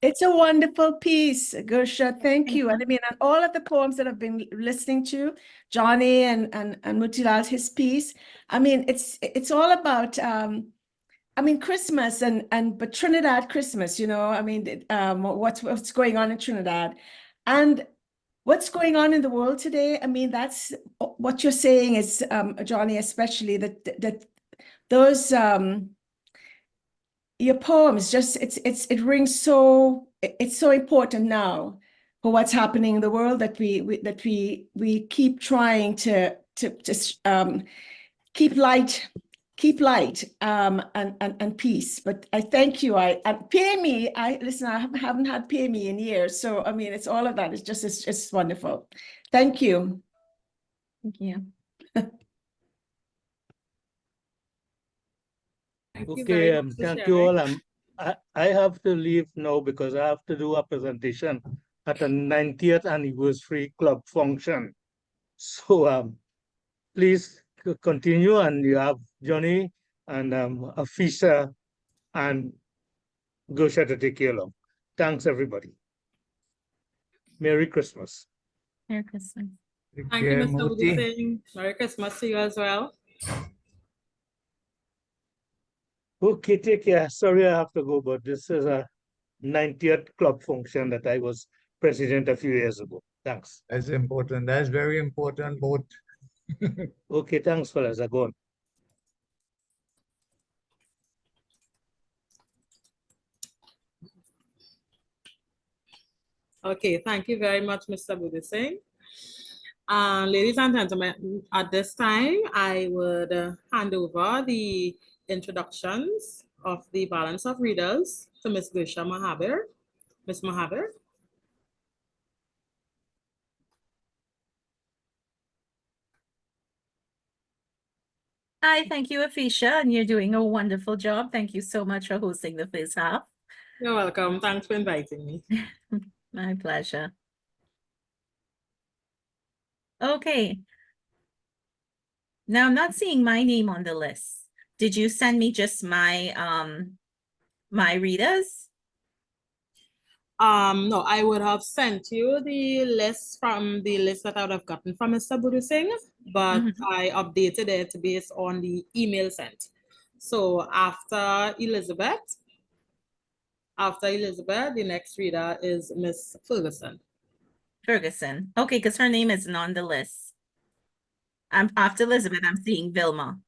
Speaker 11: It's a wonderful piece, Gusha. Thank you. And I mean, and all of the poems that I've been listening to, Johnny and Motilal, his piece. I mean, it's all about I mean, Christmas but Trinidad Christmas, you know, I mean, what's going on in Trinidad and what's going on in the world today. I mean, that's what you're saying is, Johnny, especially that those your poems just it rings so it's so important now for what's happening in the world that we keep trying to keep light and peace. But I thank you. Pay me. Listen, I haven't had pay me in years. So I mean, it's all of that. It's wonderful. Thank you.
Speaker 10: Thank you.
Speaker 1: Okay, thank you all. I have to leave now because I have to do a presentation at a 90th anniversary club function. So please continue, and you have Johnny and Afeisha and Gosha to take you along. Thanks, everybody. Merry Christmas.
Speaker 10: Merry Christmas.
Speaker 2: Thank you, Mr. Boodoosingh. Merry Christmas to you as well.
Speaker 1: Okay, take care. Sorry I have to go, but this is a 90th club function that I was president a few years ago. Thanks.
Speaker 12: That's important. That's very important, both.
Speaker 1: Okay, thanks, fellas. I go on.
Speaker 2: Okay, thank you very much, Mr. Boodoosingh. Ladies and gentlemen, at this time, I would hand over the introductions of the balance of readers to Ms. Gusha Mahaber. Ms. Mahaber.
Speaker 10: Hi, thank you, Afeisha, and you're doing a wonderful job. Thank you so much for hosting the first half.
Speaker 2: You're welcome. Thanks for inviting me.
Speaker 10: My pleasure. Okay. Now I'm not seeing my name on the list. Did you send me just my my readers?
Speaker 2: No, I would have sent you the list from the list that I would have gotten from Mr. Boodoosingh, but I updated it based on the email sent. So after Elizabeth, the next reader is Miss Ferguson.
Speaker 10: Ferguson. Okay, because her name isn't on the list. After Elizabeth, I'm seeing Vilma.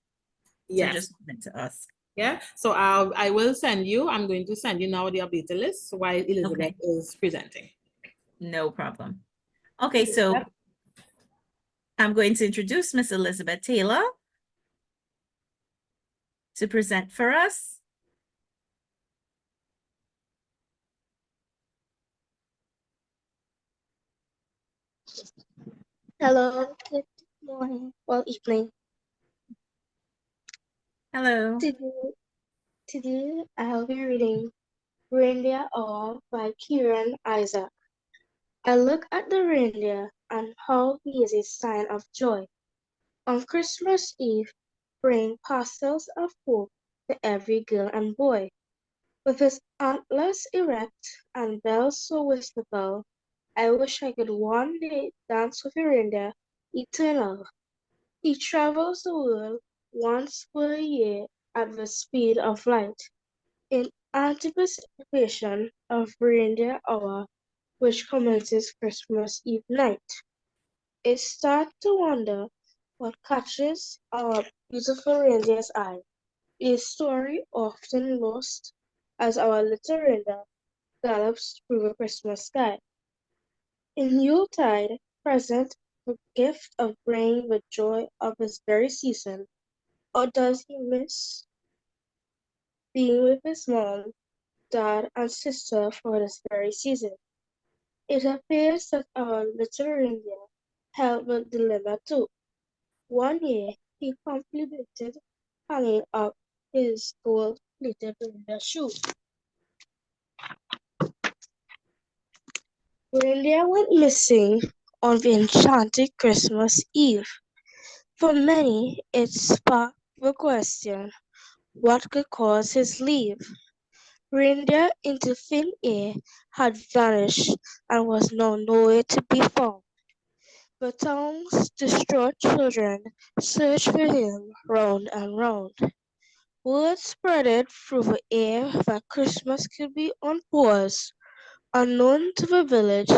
Speaker 2: Yes.
Speaker 10: So just wanted to ask.
Speaker 2: Yeah, so I will send you, I'm going to send you now the updated list while Elizabeth is presenting.
Speaker 10: No problem. Okay, so I'm going to introduce Miss Elizabeth Taylor to present for us.
Speaker 9: Hello, good morning, well, evening.
Speaker 10: Hello.
Speaker 9: Today I'll be reading Reindeer All by Keeron Isaac. I look at the reindeer and how he is a sign of joy. On Christmas Eve, bring parcels of hope to every girl and boy. With his antlers erect and bells so wistful, I wish I could one day dance with a reindeer eternal. He travels the world once per year at the speed of light. In
Speaker 3: anticipation of reindeer hour, which commences Christmas Eve night. It starts to wonder what catches our beautiful reindeer's eye. A story often lost as our little reindeer gallops through the Christmas sky. In Yuletide, present the gift of bringing the joy of this very season, or does he miss being with his mom, dad, and sister for this very season? It appears that our little reindeer held the dilemma too. One year, he contemplated hanging up his gold-plated reindeer shoe. Reindeer went missing on the enchanted Christmas Eve. For many, it sparked the question, what could cause his leave? Reindeer into thin air had vanished and was now nowhere to be found. The town's distraught children searched for him round and round. Word spreaded through the air that Christmas could be on pause. Unknown to the village,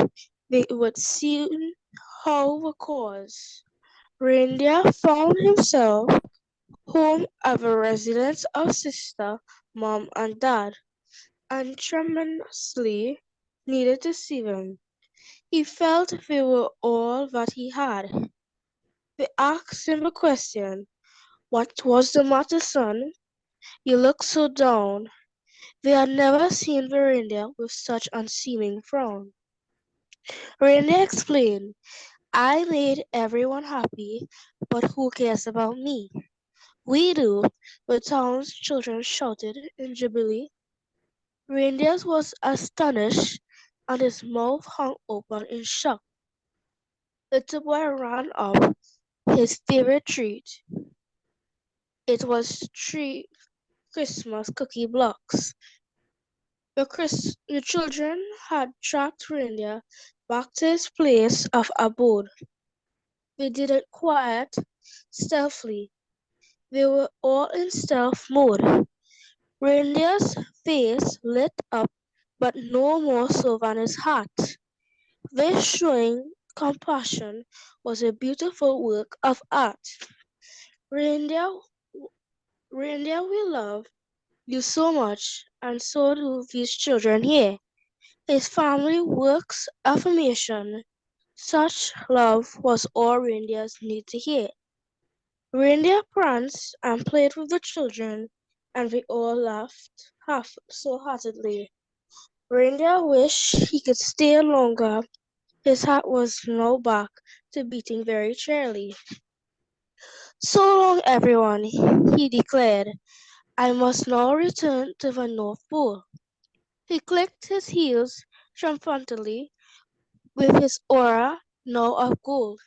Speaker 3: they would soon how the cause. Reindeer found himself home at the residence of sister, mom, and dad, and tremendously needed to see them. He felt they were all that he had. They asked him the question, "What was the matter, son? You look so down." They had never seen the reindeer with such unseeming frown. Reindeer explained, "I made everyone happy, but who cares about me?" "We do," the town's children shouted in jubilee. Reindeer was astonished, and his mouth hung open in shock. Little boy ran up his favorite treat. It was 3 Christmas cookie blocks. The children had tracked Reindeer back to his place of abode. They did it quiet, stealthily. They were all in stealth mode. Reindeer's face lit up, but no more so than his heart. This showing compassion was a beautiful work of art. Reindeer, Reindeer, we love you so much, and so do these children here. His family works affirmation. Such love was all reindeers need to hear. Reindeer pranced and played with the children, and we all laughed half so heartedly. Reindeer wished he could stay longer. His heart was now back to beating very cheerily. "So long, everyone," he declared. "I must now return to the North Pole." He clicked his heels triumphantly with his aura now of gold.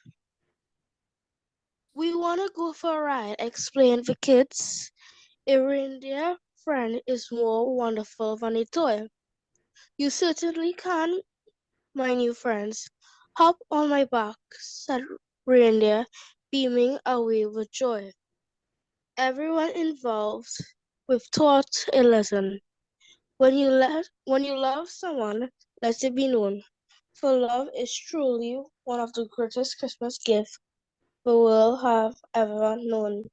Speaker 3: "We want to go for a ride," explained the kids. "A reindeer friend is more wonderful than a toy." "You certainly can, my new friends. Hop on my back," said Reindeer, beaming away with joy. Everyone involved with taught a lesson. When you love someone, let it be known. For love is truly one of the greatest Christmas gifts the world have ever known.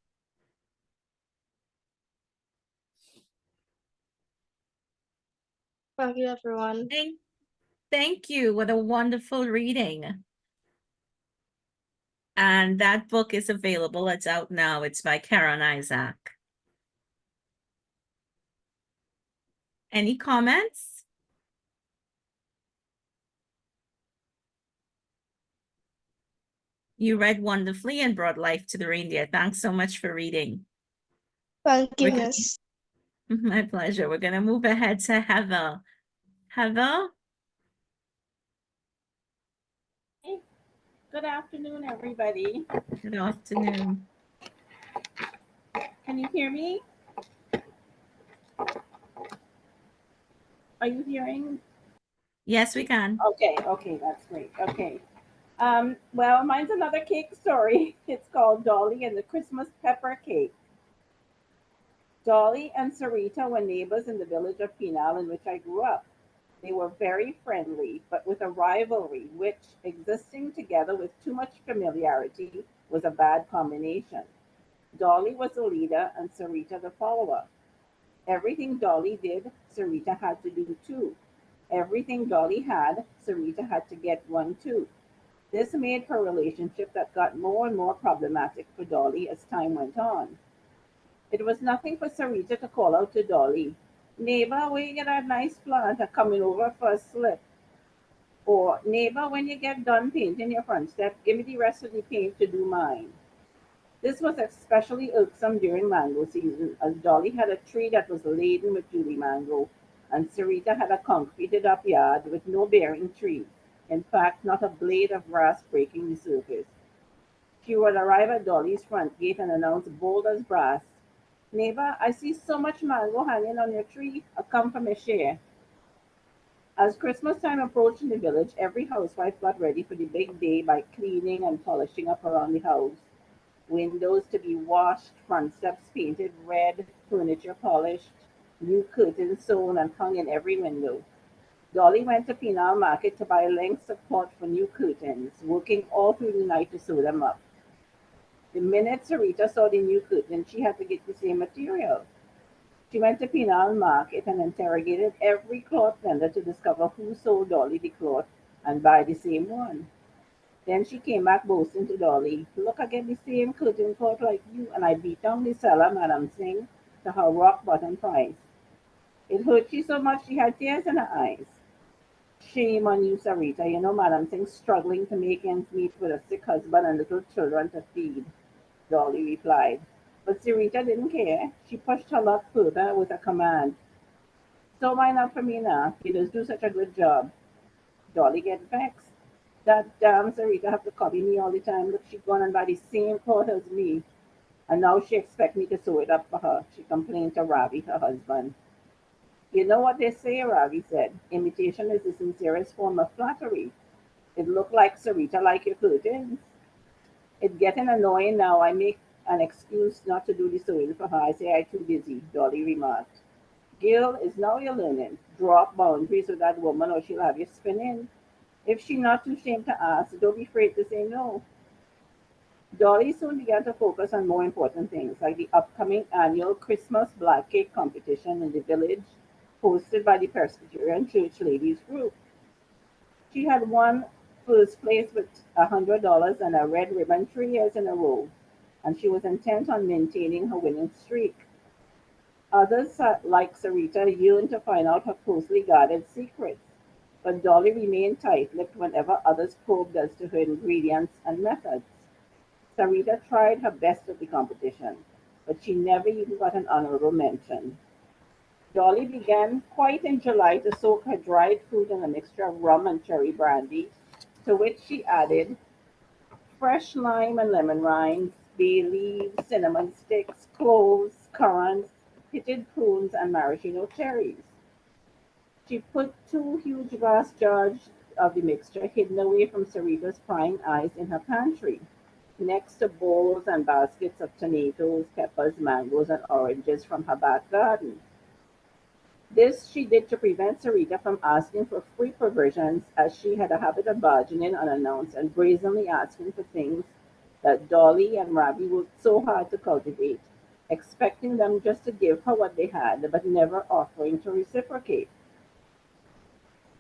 Speaker 3: Thank you, everyone.
Speaker 10: Thank you. What a wonderful reading. And that book is available. It's out now. It's by Keeron Isaac. Any comments? You read wonderfully and brought life to the reindeer. Thanks so much for reading.
Speaker 3: Thank you, Miss.
Speaker 10: My pleasure. We're going to move ahead to Heather. Heather?
Speaker 13: Hey, good afternoon, everybody.
Speaker 10: Good afternoon.
Speaker 13: Can you hear me? Are you hearing?
Speaker 10: Yes, we can.
Speaker 13: Okay, that's great. Okay. Well, mine's another cake story. It's called Dolly and the Christmas Pepper Cake. Dolly and Sarita were neighbors in the village of Penal in which I grew up. They were very friendly, but with a rivalry which, existing together with too much familiarity, was a bad combination. Dolly was the leader and Sarita the follower. Everything Dolly did, Sarita had to do too. Everything Dolly had, Sarita had to get one too. This made for a relationship that got more and more problematic for Dolly as time went on. It was nothing for Sarita to call out to Dolly, "Neighbor, where you get that nice plant a coming over for a slip?" Or, "Neighbor, when you get done painting your front step, give me the rest of the paint to do mine." This was especially irksome during mango season, as Dolly had a tree that was laden with Julie mango, and Sarita had a concreted up yard with no bearing tree. In fact, not a blade of grass breaking the surface. She would arrive at Dolly's front gate and announce bold as brass, "Neighbor, I see so much mango hanging on your tree. I come from a share." As Christmas time approached in the village, every housewife got ready for the big day by cleaning and polishing up around the house. Windows to be washed, front steps painted red, furniture polished, new curtains sewn and hung in every window. Dolly went to Penal Market to buy lengths of cloth for new curtains, working all through the night to sew them up. The minute Sarita saw the new curtain, she had to get the same material. She went to Penal Market and interrogated every cloth vendor to discover who sold Dolly the cloth and buy the same one. Then she came back boasting to Dolly, "Look, I get the same curtain cloth like you, and I beat down the seller, Madam Singh, to her rock bottom price." It hurt she so much she had tears in her eyes. "Shame on you, Sarita. You know Madam Singh's struggling to make ends meet with a sick husband and little children to feed," Dolly replied. But Sarita didn't care. She pushed her luck further with a command, "Sew mine up for me now. You just do such a good job." Dolly get vexed. "That damn Sarita have to copy me all the time. Look, she gone and buy the same cloth as me. And now she expect me to sew it up for her," she complained to Ravi, her husband. "You know what they say," Ravi said. "Imitation is the sincerest form of flattery. It look like Sarita like your curtains." "It's getting annoying now. I make an excuse not to do the sewing for her. I say I'm too busy," Dolly remarked. "Girl, is now you're learning. Draw up boundaries with that woman or she'll have you spinning. If she's not too ashamed to ask, don't be afraid to say no." Dolly soon began to focus on more important things, like the upcoming annual Christmas Black Cake competition in the village, hosted by the Presbyterian Church Ladies Group. She had won first place with $100 and a red ribbon 3 years in a row, and she was intent on maintaining her winning streak. Others, like Sarita, yearned to find out her closely guarded secrets, but Dolly remained tight-lipped whenever others probed as to her ingredients and methods. Sarita tried her best at the competition, but she never even got an honorable mention. Dolly began quite in July to soak her dried fruit in a mixture of rum and cherry brandy, to which she added fresh lime and lemon rinds, bay leaves, cinnamon sticks, cloves, currants, pitted prunes, and maraschino cherries. She put 2 huge glass jars of the mixture hidden away from Sarita's prying eyes in her pantry, next to bowls and baskets of tomatoes, peppers, mangoes, and oranges from her back garden. This she did to prevent Sarita from asking for free provisions, as she had a habit of barging in unannounced and brazenly asking for things that Dolly and Ravi worked so hard to cultivate, expecting them just to give her what they had, but never offering to reciprocate.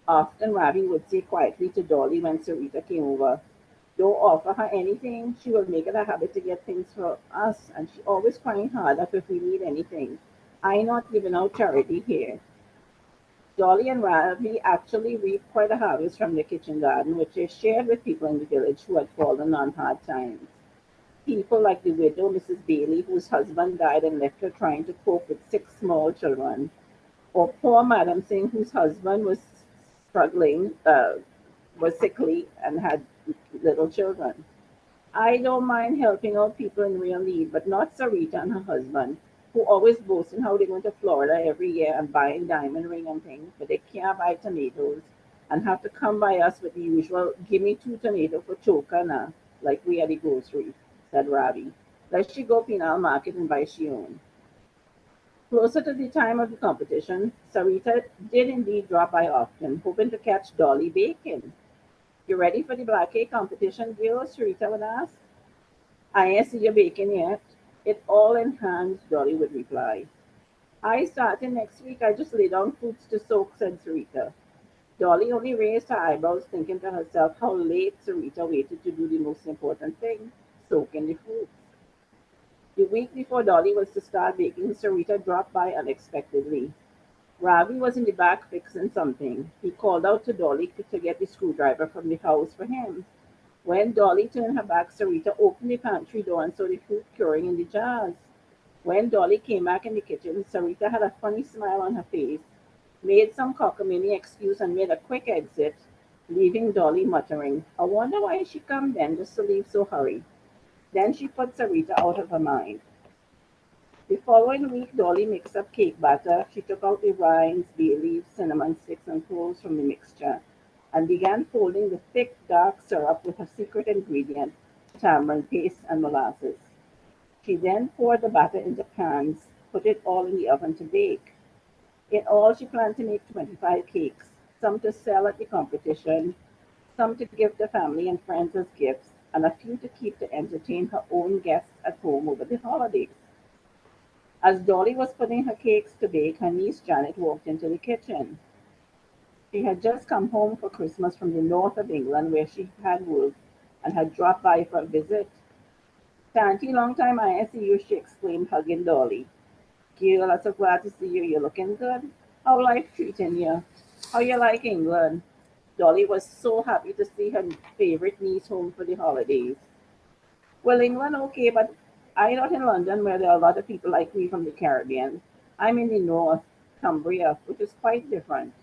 Speaker 13: Often Ravi would say quietly to Dolly when Sarita came over, "Don't offer her anything. She will make it a habit to get things for us, and she always crying hard up if we need anything. I not giving out charity here." Dolly and Ravi actually reaped quite a harvest from their kitchen garden, which they shared with people in the village who had fallen on hard times. People like the widow, Mrs. Bailey, whose husband died and left her trying to cope with 6 small children, or poor Madam Singh, whose husband was struggling, was sickly, and had little children. I don't mind helping out people in real need, but not Sarita and her husband, who always boasting how they go to Florida every year and buying diamond ring and things, but they can't buy tomatoes and have to come by us with the usual, "Give me 2 tomatoes for choker now," like we at the grocery, said Ravi. Let she go Penal Market and buy she own. Closer to the time of the competition, Sarita did indeed drop by often, hoping to catch Dolly baking. "You ready for the black cake competition, girls?" Sarita would ask. "I ain't see you baking yet." "It all in hand," Dolly would reply. "I starting next week. I just lay down fruits to soak," said Sarita. Dolly only raised her eyebrows, thinking to herself how late Sarita waited to do the most important thing, soaking the fruits. The week before Dolly was to start baking, Sarita dropped by unexpectedly. Ravi was in the back fixing something. He called out to Dolly to get the screwdriver from the house for him. When Dolly turned her back, Sarita opened the pantry door and saw the fruit curing in the jars. When Dolly came back in the kitchen, Sarita had a funny smile on her face, made some cockamamie excuse, and made a quick exit, leaving Dolly muttering, "I wonder why she come then, just to leave so hurry." Then she put Sarita out of her mind. The following week, Dolly mixed up cake batter. She took out the rinds, bay leaves, cinnamon sticks, and cloves from the mixture and began folding the thick, dark syrup with her secret ingredient, tamarind paste and molasses. She then poured the batter into pans, put it all in the oven to bake. In all, she planned to make 25 cakes, some to sell at the competition, some to give to family and friends as gifts, and a few to keep to entertain her own guests at home over the holidays. As Dolly was putting her cakes to bake, her niece Janet walked into the kitchen. She had just come home for Christmas from the north of England where she had worked and had dropped by for a visit. "Tanty, long time I ain't see you," she exclaimed, hugging Dolly. "Girl, I'm so glad to see you. You're looking good. How life treating you? How you like England?" Dolly was so happy to see her favorite niece home for the holidays. "Well, England okay, but I'm not in London where there are a lot of people like me from the Caribbean. I'm in the north, Cumbria, which is quite different.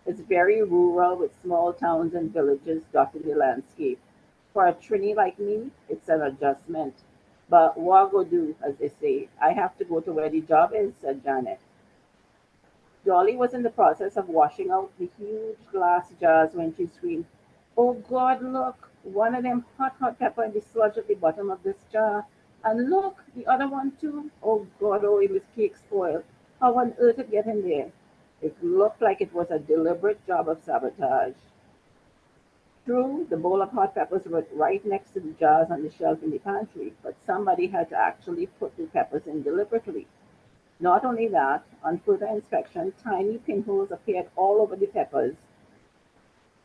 Speaker 13: It's very rural with small towns and villages dotting the landscape. For a Trini like me, it's an adjustment. But what go do, as they say. I have to go to where the job is," said Janet. Dolly was in the process of washing out the huge glass jars when she screamed, "Oh God, look! One of them hot pepper in the sludge at the bottom of this jar. And look, the other one too. Oh God, oh, it was cake spoiled. How on earth it get in there?" It looked like it was a deliberate job of sabotage. True, the bowl of hot peppers was right next to the jars on the shelf in the pantry, but somebody had to actually put the peppers in deliberately. Not only that, on further inspection, tiny pinholes appeared all over the peppers,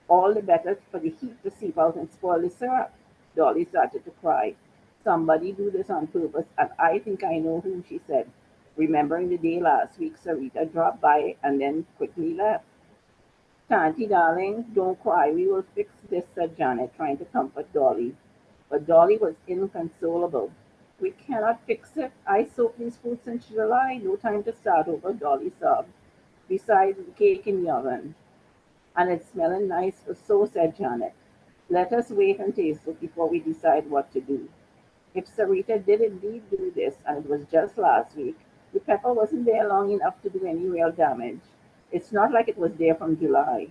Speaker 13: all the better for the heat to seep out and spoil the syrup. Dolly started to cry. "Somebody do this on purpose, and I think I know who," she said, remembering the day last week Sarita dropped by and then quickly left. "Tanty, darling, don't cry. We will fix this," said Janet, trying to comfort Dolly. But Dolly was inconsolable. "We cannot fix it. I soaked these fruits since July. No time to start over," Dolly sobbed. "Besides, the cake in the oven. And it's smelling nice, so," said Janet. "Let us wait and taste it before we decide what to do." If Sarita did indeed do this, and it was just last week, the pepper wasn't there long enough to do any real damage. It's not like it was there from July.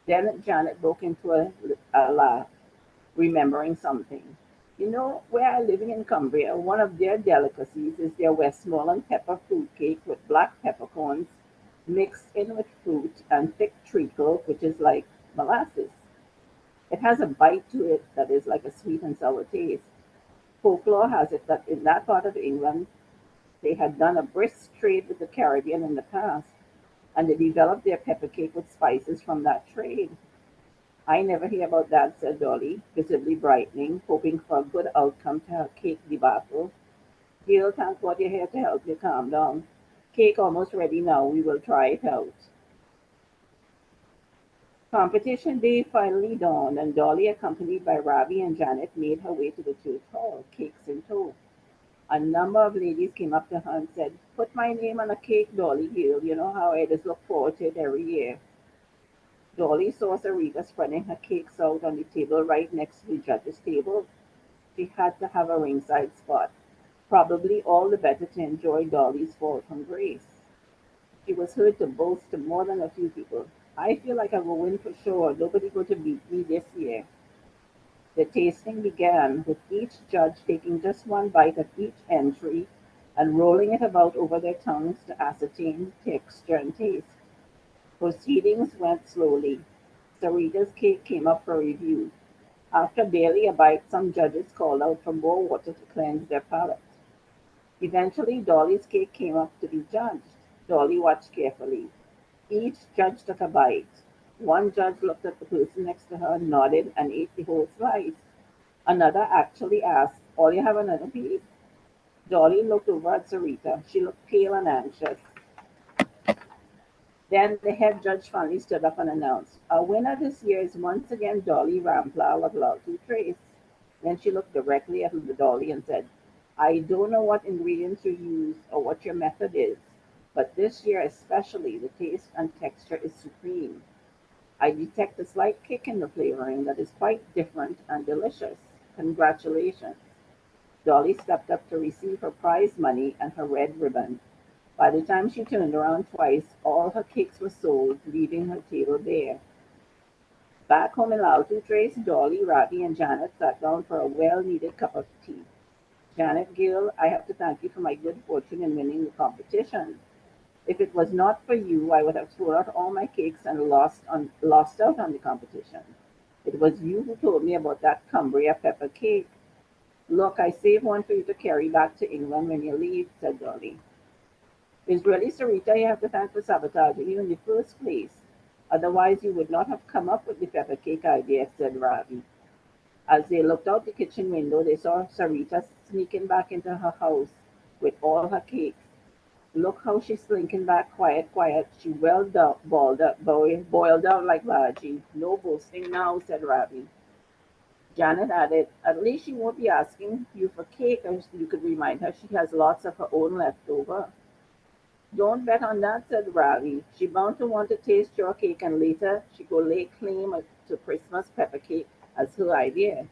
Speaker 13: Then Janet broke into a laugh, remembering something. "You know, where I live in Cumbria, one of their delicacies is their Westmoreland pepper fruit cake with black peppercorns mixed in with fruit and thick treacle, which is like molasses. It has a bite to it that is like a sweet and sour taste. Folklore has it that in that part of England, they had done a brisk trade with the Caribbean in the past, and they developed their pepper cake with spices from that trade." "I never hear about that," said Dolly, visibly brightening, hoping for a good outcome to her cake debacle. "Girl, thank God you're here to help you calm down. Cake almost ready now. We will try it out." Competition day finally dawned, and Dolly, accompanied by Ravi and Janet, made her way to the church hall, cakes in tow. A number of ladies came up to her and said, "Put my name on a cake, Dolly girl. You know how I just look forward to it every year." Dolly saw Sarita spreading her cakes out on the table right next to the judge's table. She had to have a ringside spot, probably all the better to enjoy Dolly's fall from grace. She was heard to boast to more than a few people, "I feel like I will win for sure. Nobody going to beat me this year." The tasting began, with each judge taking just one bite of each entry and rolling it about over their tongues to ascertain texture and taste. Proceedings went slowly. Sarita's cake came up for review. After barely a bite, some judges called out for more water to cleanse their palates. Eventually, Dolly's cake came up to be judged. Dolly watched carefully. Each judge took a bite. One judge looked at the person next to her, nodded, and ate the whole slice. Another actually asked, "All you have another piece?" Dolly looked over at Sarita. She looked pale and anxious. Then the head judge finally stood up and announced, "Our winner this year is once again Dolly Ramplal of Laltoo-Ferguson." Then she looked directly at the Dolly and said, "I don't know what ingredients you use or what your method is, but this year especially the taste and texture is supreme. I detect a slight kick in the flavoring that is quite different and delicious. Congratulations." Dolly stepped up to receive her prize money and her red ribbon. By the time she turned around twice, all her cakes were sold, leaving her table bare. Back home in Laltoo-Ferguson, Dolly, Ravi, and Janet sat down for a well-needed cup of tea. "Janet Gill, I have to thank you for my good fortune in winning the competition. If it was not for you, I would have thrown out all my cakes and lost out on the competition. It was you who told me about that Cumbria pepper cake. Look, I saved one for you to carry back to England when you leave," said Dolly. "It's really Sarita you have to thank for sabotaging you in the first place. Otherwise, you would not have come up with the pepper cake idea," said Ravi. As they looked out the kitchen window, they saw Sarita sneaking back into her house with all her cakes. "Look how she's slinking back, quiet, quiet. She boiled out like Baji. No boasting now," said Ravi. Janet added, "At least she won't be asking you for cake, and you could remind her she has lots of her own left over." "Don't bet on that," said Ravi. "She bound to want to taste your cake, and later she go lay claim to Christmas pepper cake as her idea."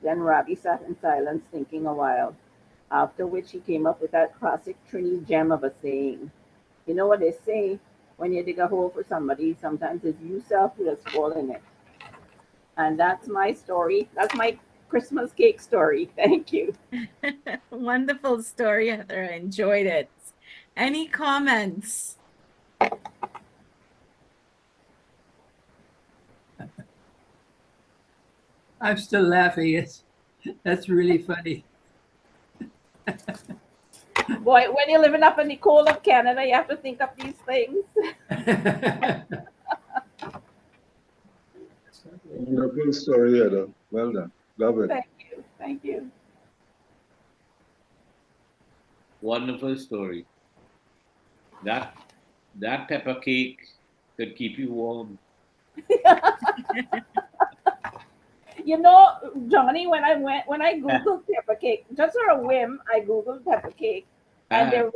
Speaker 13: Then Ravi sat in silence thinking a while, after which he came up with that classic Trini gem of a saying. "You know what they say, when you dig a hole for somebody, sometimes it's you self who has fallen in it." And that's my story. That's my Christmas cake story. Thank you.
Speaker 10: Wonderful story, Heather. I enjoyed it. Any comments?
Speaker 4: I'm still laughing. That's really funny.
Speaker 13: Boy, when you're living up in the cold of Canada, you have to think of these things.
Speaker 14: Wonderful story, Heather. Well done. Love it.
Speaker 13: Thank you. Thank you.
Speaker 6: Wonderful story. That pepper cake could keep you warm.
Speaker 13: You know, Johnny, when I Googled pepper cake, just for a whim, I Googled pepper cake, and there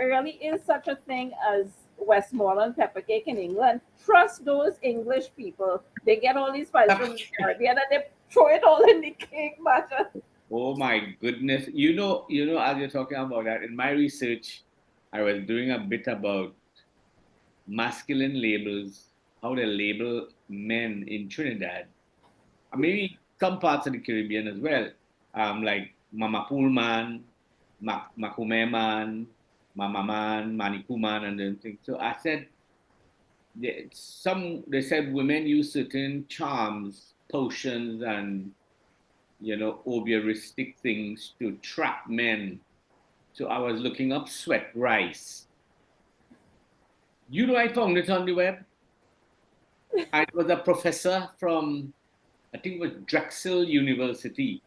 Speaker 13: really is such a thing as Westmoreland pepper cake in England. Trust those English people. They get all these spices from the Caribbean and they throw it all in the cake batter.
Speaker 6: Oh my goodness. You know, as you're talking about that, in my research, I was doing a bit about masculine labels, how they label men in Trinidad. Maybe some parts of the Caribbean as well. Like Mama Pool Man, Makume Man, Mama Man, Maniku Man, and then things. So I said, they said women use certain charms, potions, and obieristic things to trap men. So I was looking up sweat rice. I found it on the web. I was a professor from, I think it was Drexel University,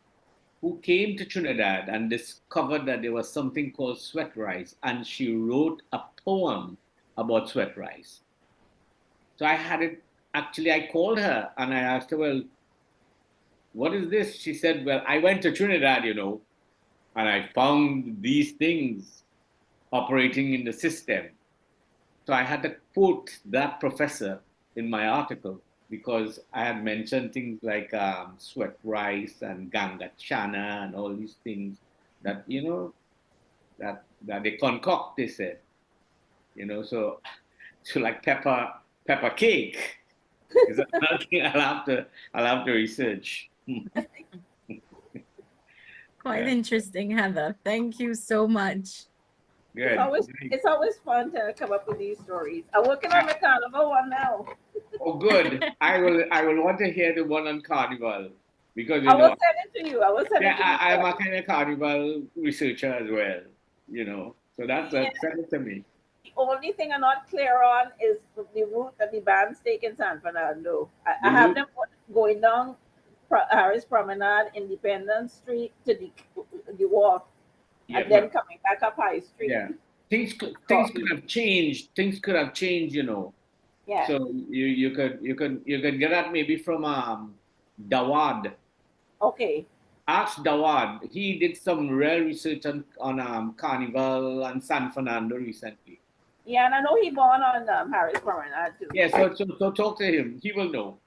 Speaker 6: who came to Trinidad and discovered that there was something called sweat rice, and she wrote a poem about sweat rice. So I had it, actually I called her and I asked her, "Well, what is this?" She said, "Well, I went to Trinidad, and I found these things operating in the system." So I had to quote that professor in my article because I had mentioned things like sweat rice and ganga chana and all these things that, that they concoct, they said, so like pepper cake is another thing I'll have to research.
Speaker 10: Quite interesting, Heather. Thank you so much.
Speaker 6: Good.
Speaker 13: It's always fun to come up with these stories. I'm working on the carnival one now.
Speaker 6: Oh, good. I will want to hear the one on Carnival because
Speaker 13: I will send it to you. I will send it to you.
Speaker 6: I'm a kind of Carnival researcher as well. So that's send it to me.
Speaker 13: The only thing I'm not clear on is the route that the band's taking San Fernando. I have them going down Harris Promenade, Independence Street to the wharf, and then coming back up High Street.
Speaker 6: Yeah, things could have changed. Things could have changed,
Speaker 13: Yeah.
Speaker 6: So you could get that maybe from Dawad.
Speaker 13: Okay.
Speaker 6: Ask Dawad. He did some real research on Carnival and San Fernando recently.
Speaker 13: Yeah, and I know he born on Harris Promenade too.
Speaker 6: Yeah, so talk to him. He will know.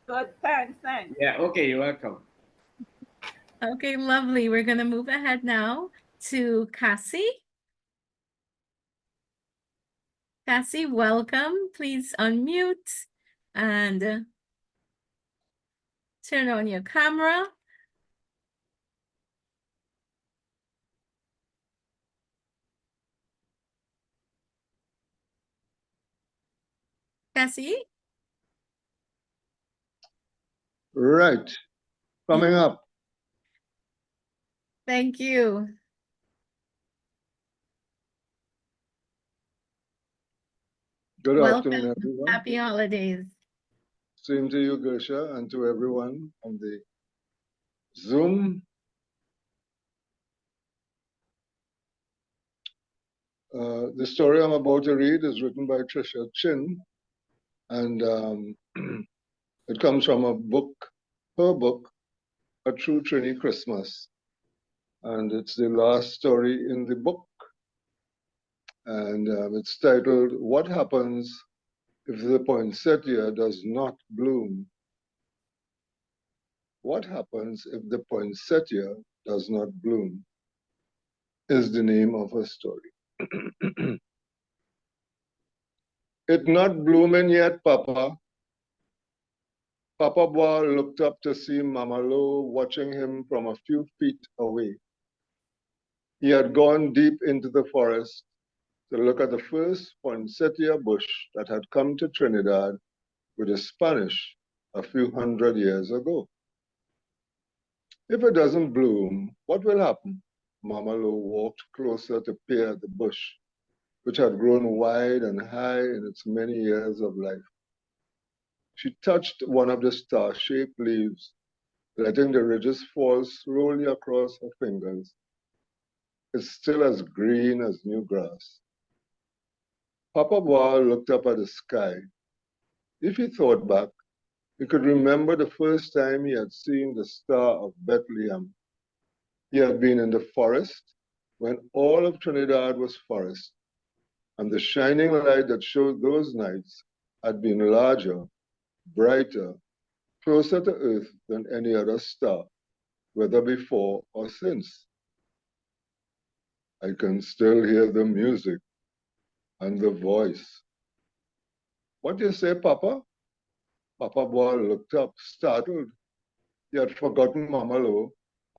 Speaker 13: Good, thanks.
Speaker 6: Yeah, okay, you're welcome.
Speaker 10: Okay, lovely. We're going to move ahead now to Cassie. Cassie, welcome. Please unmute and turn on your camera. Cassie?
Speaker 14: Right. Coming up.
Speaker 10: Thank you.
Speaker 14: Good afternoon, everyone.
Speaker 10: Happy holidays.
Speaker 14: Same to you, Gersha, and to everyone on the Zoom. The story I'm about to read is written by Tricia Chin, and it comes from her book, A True Trini Christmas. And it's the last story in the book. And it's titled, What Happens If the Poinsettia Does Not Bloom? What Happens If the Poinsettia Does Not Bloom? Is the name of her story. It not blooming yet, Papa. Papa Boy looked up to see Mama Lo watching him from a few feet away. He had gone deep into the forest to look at the first poinsettia bush that had come to Trinidad with the Spanish a few hundred years ago. If it doesn't bloom, what will happen? Mama Lo walked closer to peer at the bush, which had grown wide and high in its many years of life. She touched one of the star-shaped leaves, letting the ridges fall slowly across her fingers. It's still as green as new grass. Papa Boy looked up at the sky. If he thought back, he could remember the first time he had seen the Star of Bethlehem. He had been in the forest when all of Trinidad was forest, and the shining light that showed those nights had been larger, brighter, closer to Earth than any other star, whether before or since. I can still hear the music and the voice. What do you say, Papa? Papa Boy looked up, startled. He had forgotten Mama Lo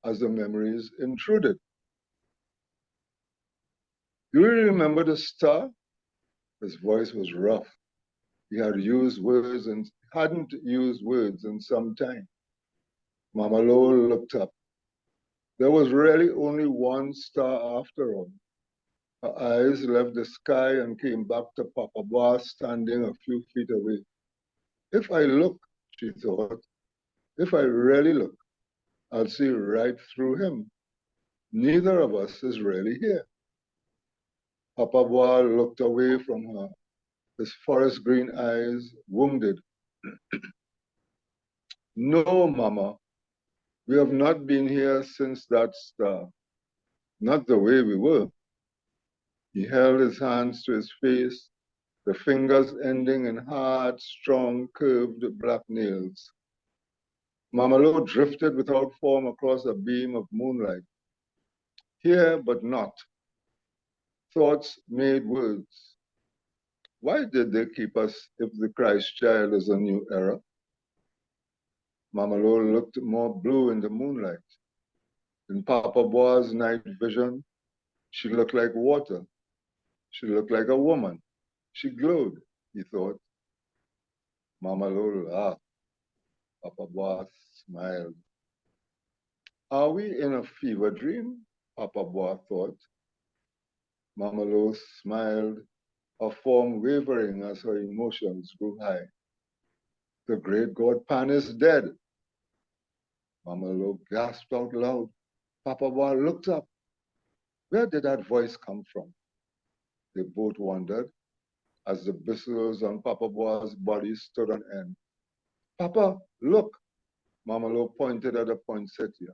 Speaker 14: as the memories intruded. Do you remember the star? His voice was rough. He hadn't used words in some time. Mama Lo looked up. There was really only one star after all. Her eyes left the sky and came back to Papa Boy standing a few feet away. If I look, she thought, if I really look, I'll see right through him. Neither of us is really here. Papa Boy looked away from her, his forest green eyes wounded. No, Mama, we have not been here since that star. Not the way we were. He held his hands to his face, the fingers ending in hard, strong, curved black nails. Mama Lo drifted without form across a beam of moonlight. Here, but not. Thoughts made words. Why did they keep us if the Christ child is a new era? Mama Lo looked more blue in the moonlight. In Papa Boa's night vision, she looked like water. She looked like a woman. She glowed, he thought. Mama Lo laughed. Papa Boa smiled. Are we in a fever dream? Papa Boa thought. Mama Lo smiled, her form wavering as her emotions grew high. The great god Pan is dead. Mama Lo gasped out loud. Papa Boa looked up. Where did that voice come from? They both wondered as the bristles on Papa Boa's body stood on end. Papa, look! Mama Lo pointed at a poinsettia.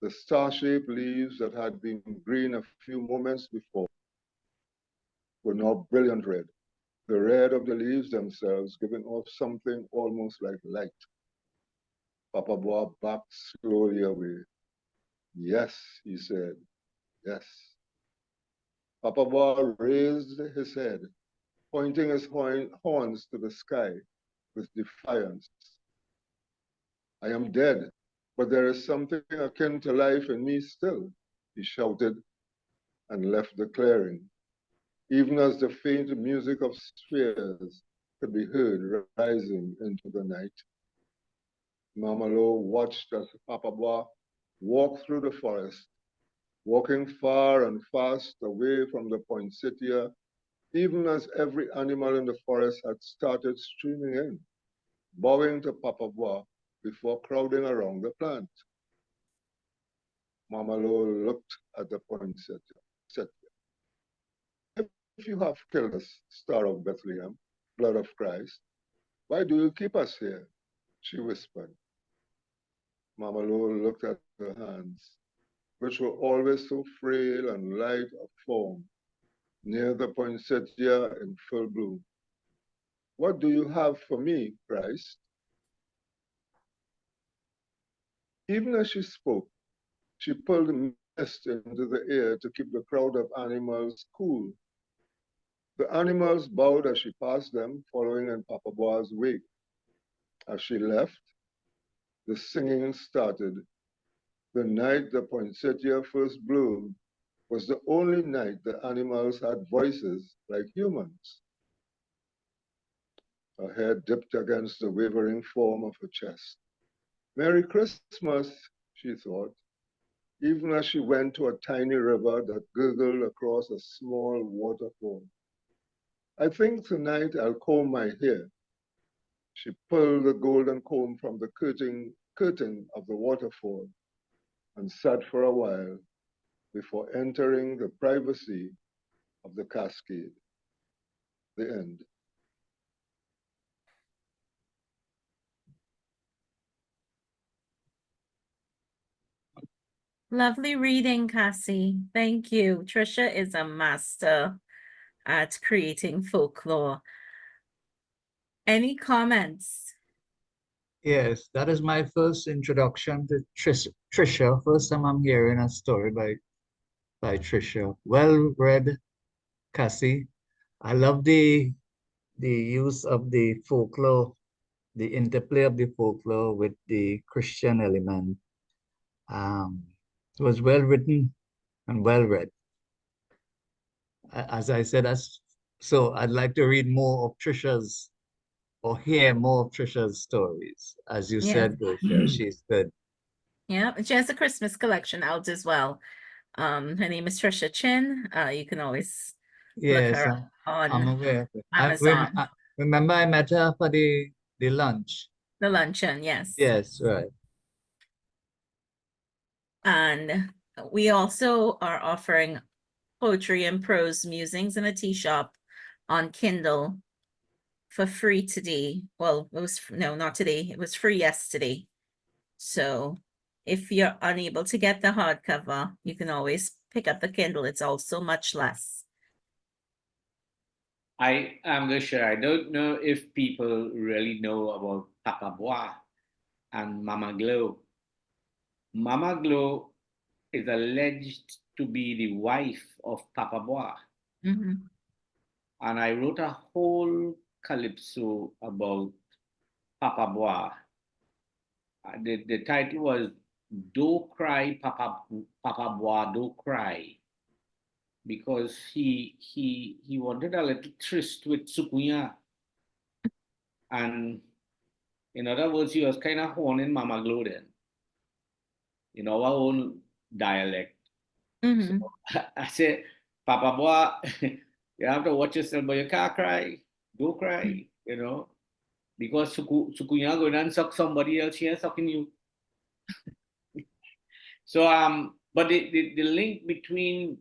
Speaker 14: The star-shaped leaves that had been green a few moments before were now brilliant red, the red of the leaves themselves giving off something almost like light. Papa Boa backed slowly away. Yes, he said, yes. Papa Boa raised his head, pointing his horns to the sky with defiance. I am dead, but there is something akin to life in me still, he shouted and left the clearing, even as the faint music of spheres could be heard rising into the night. Mama Lo watched as Papa Boa walked through the forest, walking far and fast away from the poinsettia, even as every animal in the forest had started streaming in, bowing to Papa Boa before crowding around the plant. Mama Lo looked at the poinsettia. If you have killed us, Star of Bethlehem, blood of Christ, why do you keep us here? She whispered. Mama Lo looked at her hands, which were always so frail and light of form, near the poinsettia in full bloom. What do you have for me, Christ? Even as she spoke, she pulled mist into the air to keep the crowd of animals cool. The animals bowed as she passed them, following in Papa Boa's wake. As she left, the singing started. The night the poinsettia first bloomed was the only night the animals had voices like humans. Her head dipped against the wavering form of her chest. Merry Christmas, she thought, even as she went to a tiny river that gurgled across a small waterfall. I think tonight I'll comb my hair. She pulled the golden comb from the curtain of the waterfall and sat for a while before entering the privacy of the cascade. The end.
Speaker 10: Lovely reading, Cassie. Thank you. Tricia is a master at creating folklore. Any comments?
Speaker 12: Yes, that is my first introduction to Tricia. First time I'm hearing a story by Tricia. Well read, Cassie. I love the use of the folklore, the interplay of the folklore with the Christian element. It was well written and well read. As I said, so I'd like to read more of Tricia's or hear more of Tricia's stories. As you said, she's good.
Speaker 10: Yeah, she has a Christmas collection out as well. Her name is Tricia Chin. You can always look
Speaker 12: Yes,
Speaker 10: her up
Speaker 12: I'm
Speaker 10: on
Speaker 12: aware of it.
Speaker 10: Amazon.
Speaker 12: I remember I met her for the lunch.
Speaker 10: The luncheon, yes.
Speaker 12: Yes, right.
Speaker 10: And we also are offering poetry and prose musings in a tea shop on Kindle for free today. Well, it was, no, not today. It was free yesterday. So if you're unable to get the hardcover, you can always pick up the Kindle. It's also much less.
Speaker 6: I am sure I don't know if people really know about Papa Boa and Mama Glow. Mama Glow is alleged to be the wife of Papa Boa.
Speaker 10: Mm-hmm.
Speaker 6: And I wrote a whole calypso about Papa Boa. The title was don't cry, Papa Bois, don't cry. Because he wanted a little tryst with Sukunya. And in other words, he was kind of horning Mama Glo then, in our own dialect.
Speaker 10: Mhm.
Speaker 6: So I said, Papa Bois, you have to watch yourself, but you can't cry. Don't cry, you know. Because Sukunya going and suck somebody else, she ain't sucking you. So but the link between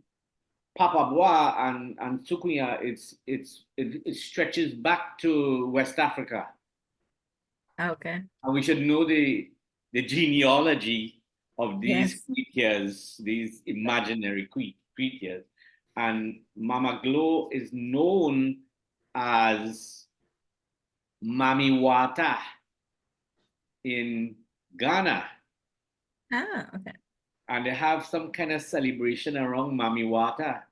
Speaker 6: Papa Bois and Sukunya, it stretches back to West Africa.
Speaker 10: Okay.
Speaker 6: And we should know the genealogy of these
Speaker 10: Yes.
Speaker 6: creatures, these imaginary creatures. And Mama Glo is known as Mami Wata in Ghana.
Speaker 10: Ah, okay.
Speaker 6: And they have some kind of celebration around Mami Wata.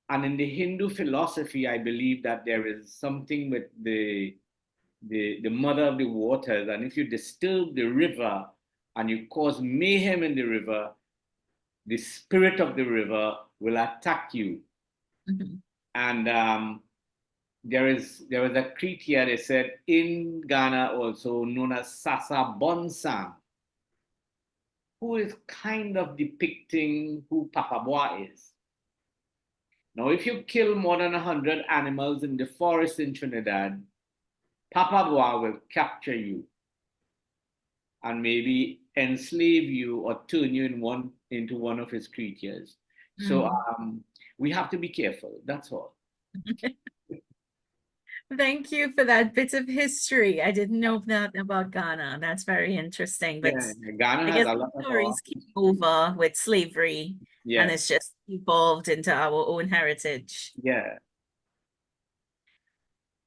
Speaker 6: And in the Hindu philosophy, I believe that there is something with the mother of the waters. And if you disturb the river and you cause mayhem in the river, the spirit of the river will attack you.
Speaker 10: Mm-hmm.
Speaker 6: And there was a creature, they said, in Ghana also known as Sasa Bonsang, who is kind of depicting who Papa Bois is. Now, if you kill more than 100 animals in the forest in Trinidad, Papa Bois will capture you and maybe enslave you or turn you into one of his creatures. So we have to be careful. That's all.
Speaker 10: Thank you for that bit of history. I didn't know that about Ghana. That's very interesting. But
Speaker 6: Yeah, Ghana
Speaker 10: I
Speaker 6: has
Speaker 10: guess
Speaker 6: a
Speaker 10: the
Speaker 6: lot of
Speaker 10: stories keep over with slavery, and
Speaker 6: Yes.
Speaker 10: it's just evolved into our own heritage.
Speaker 6: Yeah.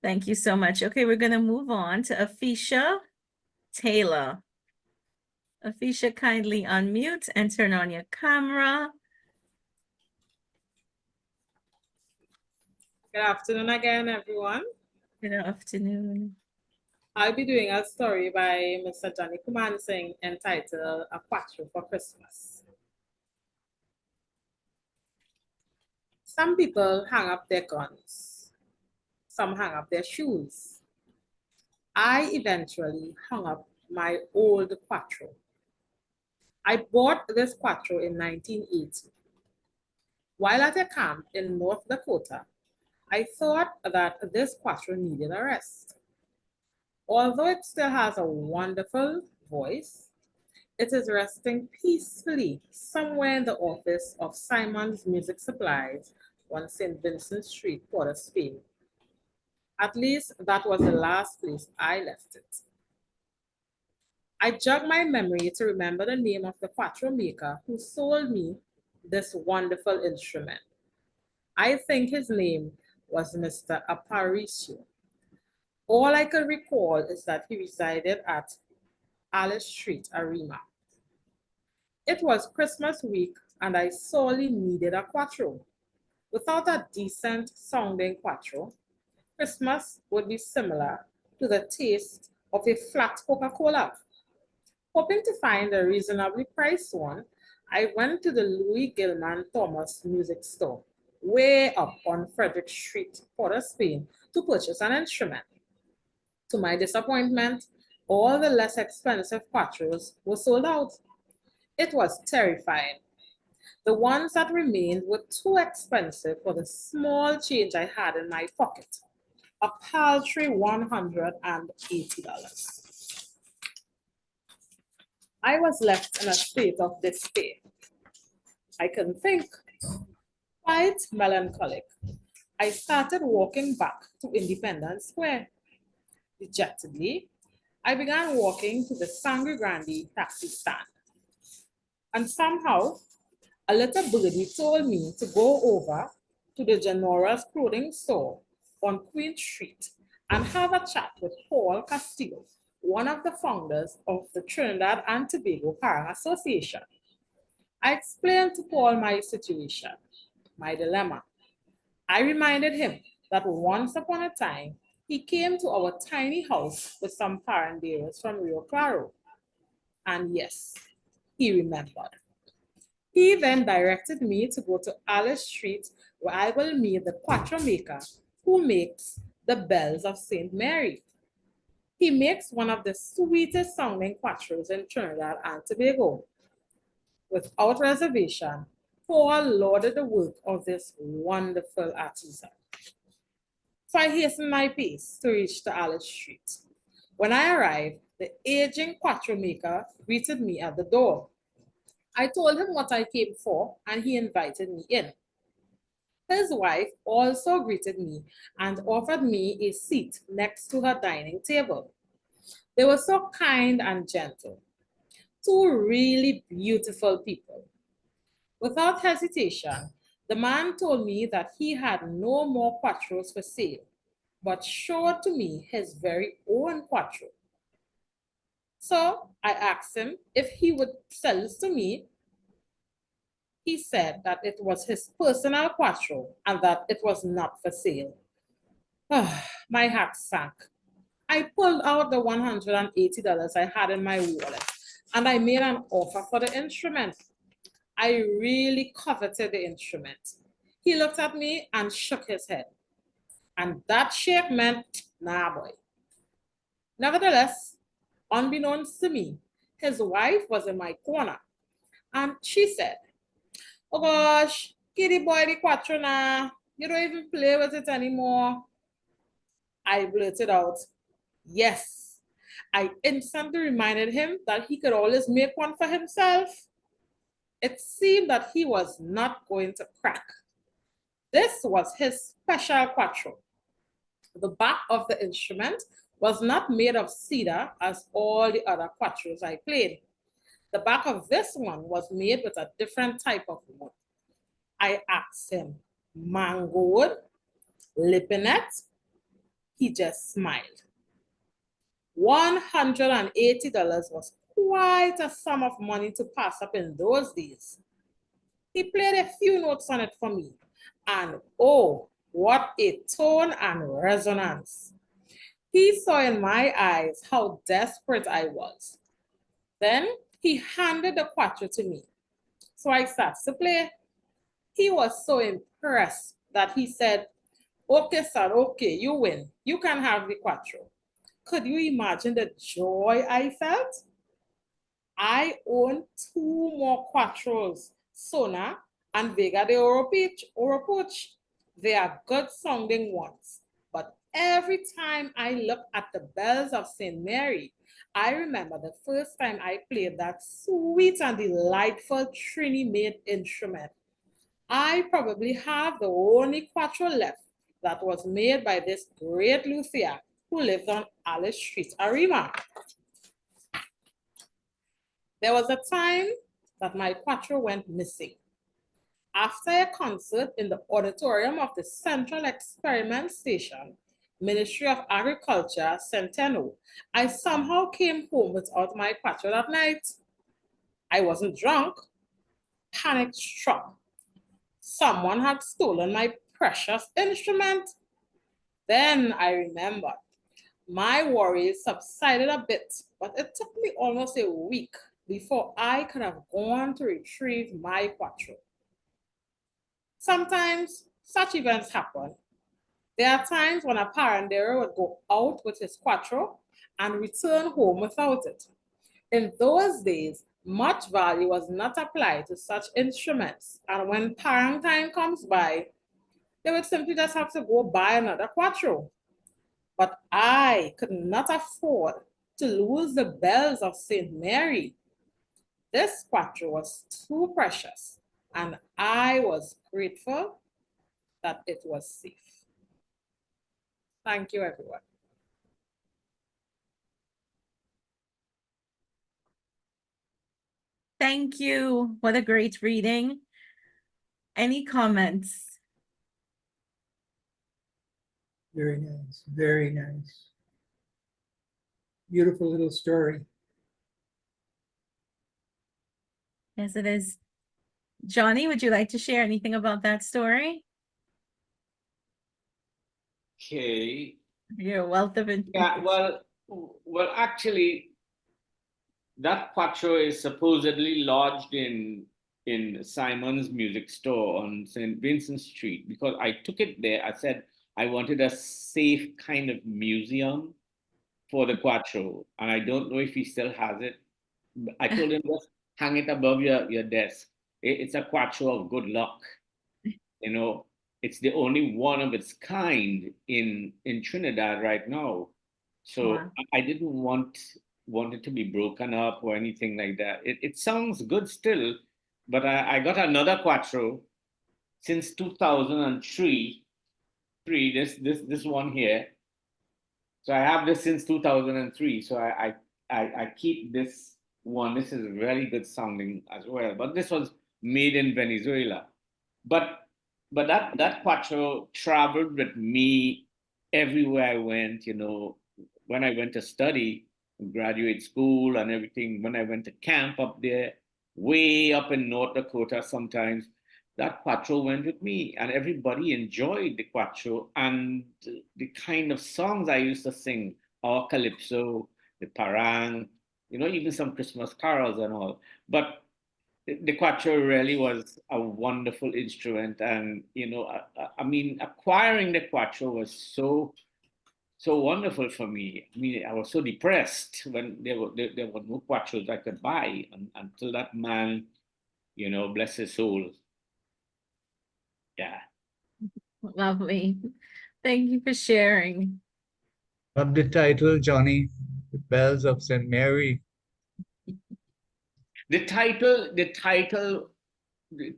Speaker 10: Thank you so much. Okay, we're going to move on to Afeisha Taylor. Afeisha, kindly unmute and turn on your camera.
Speaker 2: Good afternoon again, everyone.
Speaker 10: Good afternoon.
Speaker 2: I'll be doing a story by Mr. Johnny Coomansingh entitled A Quatro for Christmas. Some people hang up their guns. Some hang up their shoes. I eventually hung up my old Quatro. I bought this Quatro in 1980. While at a camp in North Dakota, I thought that this Quatro needed a rest. Although it still has a wonderful voice, it is resting peacefully somewhere in the office of Simon's Music Supplies on St. Vincent Street, Port of Spain. At least that was the last place I left it. I jog my memory to remember the name of the Quatro maker who sold me this wonderful instrument. I think his name was Mr. Aparicio. All I could recall is that he resided at Alice Street, Arima. It was Christmas week and I sorely needed a Quatro. Without a decent sounding Quatro, Christmas would be similar to the taste of a flat Coca-Cola. Hoping to find a reasonably priced one, I went to the Louis Gilman Thomas music store, way up on Frederick Street, Port of Spain, to purchase an instrument. To my disappointment, all the less expensive Quatros were sold out. It was terrifying. The ones that remained were too expensive for the small change I had in my pocket, a paltry $180. I was left in a state of despair. I couldn't think. Quite melancholic, I started walking back to Independence Square. Dejectedly, I began walking to the Sangre Grande taxi stand. And somehow, a little birdie told me to go over to the Genora's clothing store on Queen Street and have a chat with Paul Castillo, one of the founders of the Trinidad and Tobago Parang Association. I explained to Paul my situation, my dilemma. I reminded him that once upon a time, he came to our tiny house with some parang bearers from Rio Claro. And yes, he remembered. He then directed me to go to Alice Street, where I will meet the Quatro maker who makes the bells of St. Mary. He makes one of the sweetest sounding quattros in Trinidad and Tobago. Without reservation, Paul lauded the work of this wonderful artisan. So I hastened my pace to reach the Alice Street. When I arrived, the aging quattro maker greeted me at the door. I told him what I came for, and he invited me in. His wife also greeted me and offered me a seat next to her dining table. They were so kind and gentle. Two really beautiful people. Without hesitation, the man told me that he had no more quattros for sale, but showed to me his very own quattro. So I asked him if he would sell this to me. He said that it was his personal quattro and that it was not for sale. My heart sank. I pulled out the $180 I had in my wallet and I made an offer for the instrument. I really coveted the instrument. He looked at me and shook his head. And that shake meant, nah, boy. Nevertheless, unbeknownst to me, his wife was in my corner. And she said, oh gosh, give the boy the quattro now. You don't even play with it anymore. I blurted out, yes. I instantly reminded him that he could always make one for himself. It seemed that he was not going to crack. This was his special quattro. The back of the instrument was not made of cedar as all the other quattros I played. The back of this one was made with a different type of wood. I asked him, mango wood, lipinet? He just smiled. $180 was quite a sum of money to pass up in those days. He played a few notes on it for me, and oh, what a tone and resonance. He saw in my eyes how desperate I was. Then he handed the quattro to me. So I started to play. He was so impressed that he said, okay, sir, okay, you win. You can have the quattro. Could you imagine the joy I felt? I own two more quattros, Sona and Vega de Oropuch. They are good sounding ones. But every time I look at the bells of St. Mary, I remember the first time I played that sweet and delightful Trini-made instrument. I probably have the only quattro left that was made by this great luthier who lived on Alice Street, Arima. There was a time that my quattro went missing. After a concert in the auditorium of the Central Experiment Station, Ministry of Agriculture, Centennial, I somehow came home without my quattro that night. I wasn't drunk. Panic struck. Someone had stolen my precious instrument. Then I remembered. My worries subsided a bit, but it took me almost a week before I could have gone to retrieve my quattro. Sometimes such events happen. There are times when a parandero would go out with his quattro and return home without it. In those days, much value was not applied to such instruments, and when parang time comes by, they would simply just have to go buy another quattro. But I could not afford to lose the bells of St. Mary. This quattro was too precious, and I was grateful that it was safe. Thank you, everyone.
Speaker 10: Thank you. What a great reading. Any comments?
Speaker 4: Very nice, very nice. Beautiful little story.
Speaker 10: Yes, it is. Johnny, would you like to share anything about that story?
Speaker 6: Okay.
Speaker 10: You're a wealth of
Speaker 6: Yeah, well, actually, that Quatro is supposedly lodged in Simon's music store on St. Vincent Street, because I took it there. I said I wanted a safe kind of museum for the Quatro, and I don't know if he still has it. I told him, just hang it above your desk. It's a Quatro of good luck. You know, it's the only one of its kind in Trinidad right now. So
Speaker 7: Wow.
Speaker 6: I didn't want it to be broken up or anything like that. It sounds good still, but I got another Quatro since 2003. This one here. So I have this since 2003. So I keep this one. This is really good sounding as well. But this was made in Venezuela. But that Quatro traveled with me everywhere I went. You know, when I went to study, graduate school and everything. When I went to camp up there, way up in North Dakota, sometimes that Quatro went with me, and everybody enjoyed the Quatro and the kind of songs I used to sing, our calypso, the parang, you know, even some Christmas carols and all. But the Quatro really was a wonderful instrument, and you know, I mean, acquiring the Quatro was so wonderful for me. I mean, I was so depressed when there were no Quatros I could buy until that man, you know, bless his soul. Yeah.
Speaker 10: Lovely. Thank you for sharing.
Speaker 12: Of the title, Johnny, The Bells of St. Mary.
Speaker 6: The title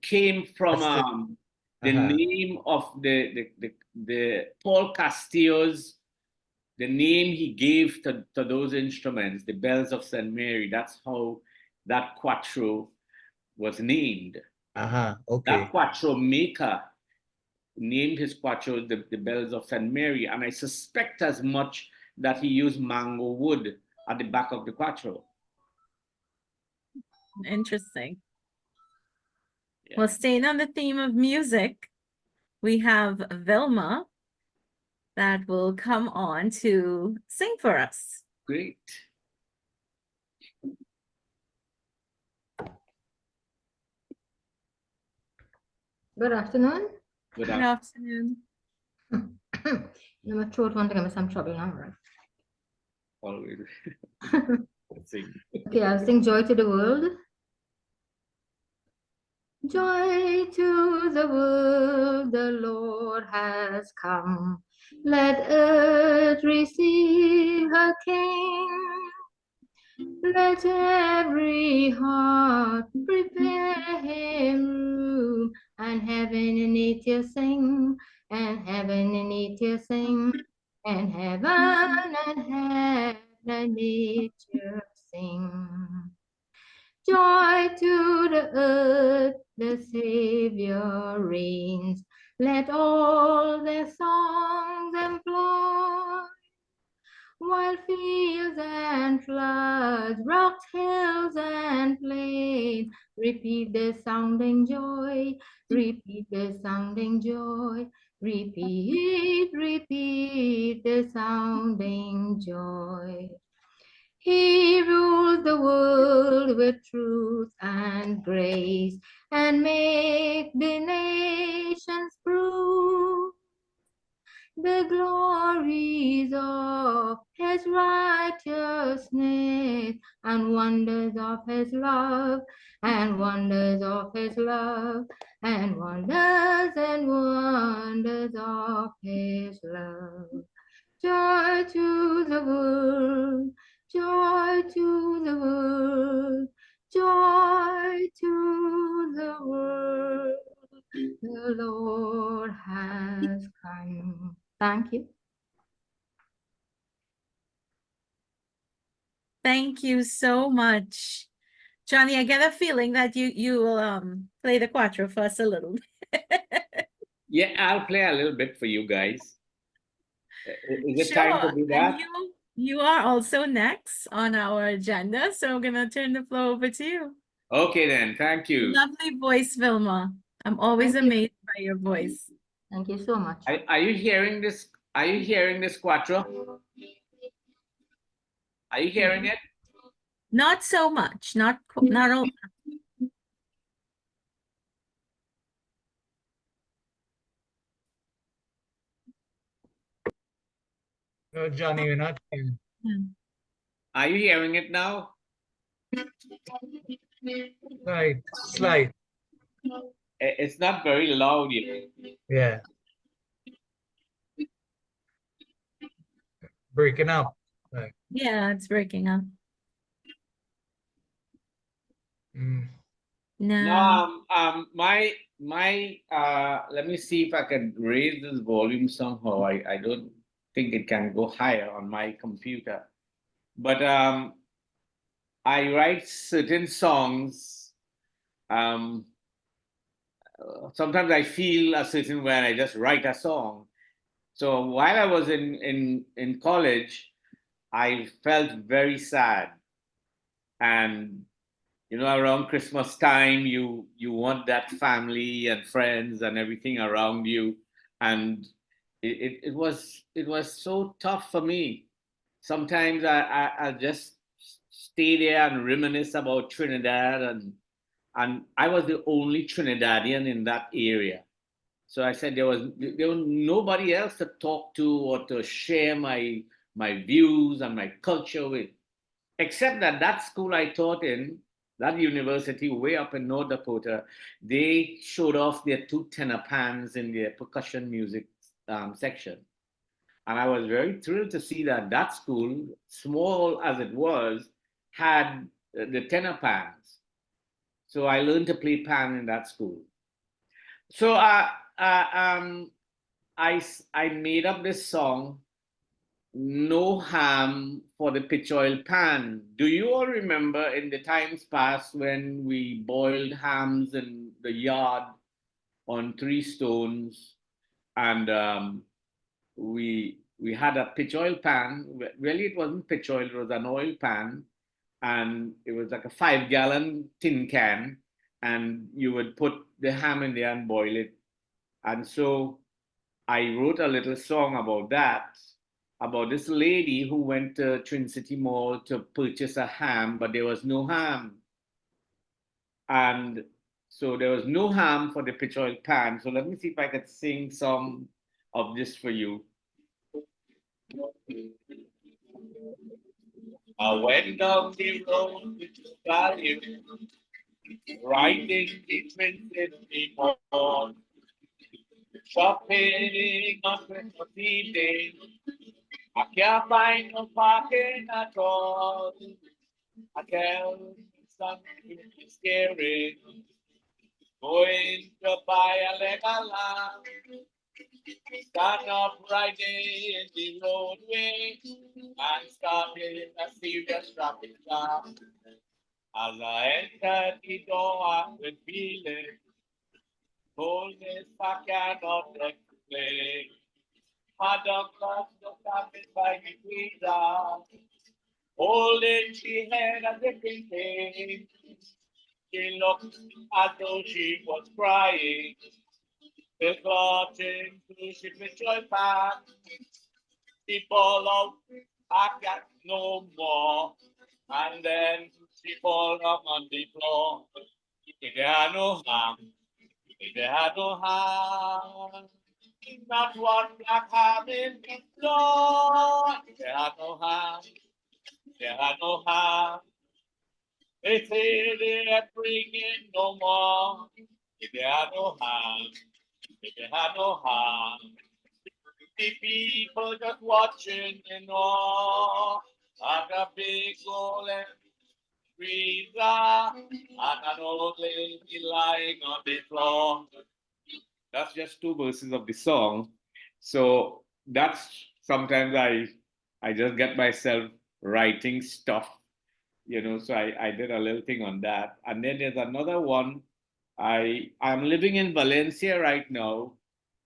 Speaker 6: came from the name of the Paul Castillo's, the name he gave to those instruments, the bells of St. Mary. That's how that Quatro was named.
Speaker 12: Okay.
Speaker 6: That Quatro maker named his Quatro the bells of St. Mary, and I suspect as much that he used mango wood at the back of the Quatro.
Speaker 10: Interesting.
Speaker 6: Yeah.
Speaker 10: Well, staying on the theme of music, we have Vilma that will come on to sing for us.
Speaker 6: Great.
Speaker 15: Good afternoon.
Speaker 6: Good
Speaker 10: afternoon.
Speaker 15: My throat want to give me some trouble now, right?
Speaker 6: Always. Let's see.
Speaker 15: Okay, I'll sing Joy to the World. Joy to the world, the Lord has come. Let earth receive her King. Let every heart prepare him room, and heaven and nature sing, and heaven and nature sing, and heaven and nature sing. Joy to the earth, the Savior reigns. Let all their songs employ, while fields and floods, rocks, hills and plains, repeat the sounding joy, repeat the sounding joy, repeat, repeat the sounding joy. He rules the world with truth and grace, and make the nations prove the glories of his righteousness, and wonders of his love, and wonders of his love, and wonders of his love. Joy to the world, joy to the world, joy to the world. The Lord has come. Thank you.
Speaker 10: Thank you so much. Johnny, I get a feeling that you will play the Quatro for us a little.
Speaker 6: Yeah, I'll play a little bit for you guys. Is it
Speaker 10: Sure.
Speaker 6: time to do that?
Speaker 10: And you are also next on our agenda, so I'm gonna turn the floor over to you.
Speaker 6: Okay then, thank you.
Speaker 10: Lovely voice, Vilma. I'm always amazed by your voice.
Speaker 15: Thank you so much.
Speaker 6: Are you hearing this? Are you hearing this Quatro? Are you hearing it?
Speaker 10: Not so much, not all.
Speaker 12: No, Johnny, we're not hearing.
Speaker 6: Are you hearing it now?
Speaker 12: Right, slight.
Speaker 6: It's not very loud yet.
Speaker 12: Yeah. Breaking up. Right.
Speaker 10: Yeah, it's breaking up.
Speaker 12: Mm.
Speaker 10: No.
Speaker 6: Let me see if I can raise this volume somehow. I don't think it can go higher on my computer. But I write certain songs. Sometimes I feel a certain way and I just write a song. So while I was in college, I felt very sad. And you know, around Christmas time, you want that family and friends and everything around you. And it was so tough for me. Sometimes I just stay there and reminisce about Trinidad, and I was the only Trinidadian in that area. So I said there was nobody else to talk to or to share my views and my culture with, except that school I taught in, that university way up in North Dakota, they showed off their 2 tenor pans in their percussion music section. And I was very thrilled to see that school, small as it was, had the tenor pans. So I learned to play pan in that school. So I made up this song, No Ham for the Pitch Oil Pan. Do you all remember in the times past when we boiled hams in the yard on 3 stones, and we had a pitch oil pan? Really, it wasn't pitch oil, it was an oil pan, and it was like a 5-gallon tin can, and you would put the ham in there and boil it. And so I wrote a little song about that, about this lady who went to Twin City Mall to purchase a ham, but there was no ham. And so there was no ham for the pitch oil pan. So let me see if I could sing some of this for you. I went down the road to value, riding the Twin City Mall, shopping on Christmas Day. I can't find no parking at all. I tell something scary. Going to buy a leg of lamb. Stand up right in the roadway and started a serious traffic jam. As I entered the door, I could feel it. Coldness I cannot explain. My dog lost the traffic by the freezer. Holding she had a different pain. She looked as though she was crying. The clutching to she joy pan. She fall out, I got no more. And then she fall down on the floor. If there had no harm, if there had no harm, not one black ham in the floor. If there had no harm, there had no harm. They say they are bringing no more. If they had no harm, if they had no harm. The people just watching in awe at a big golden freezer and an old lady lying on the floor. That's just 2 verses of the song. So that's sometimes I just get myself writing stuff. You know, so I did a little thing on that. And then there's another one. I'm living in Valencia right now,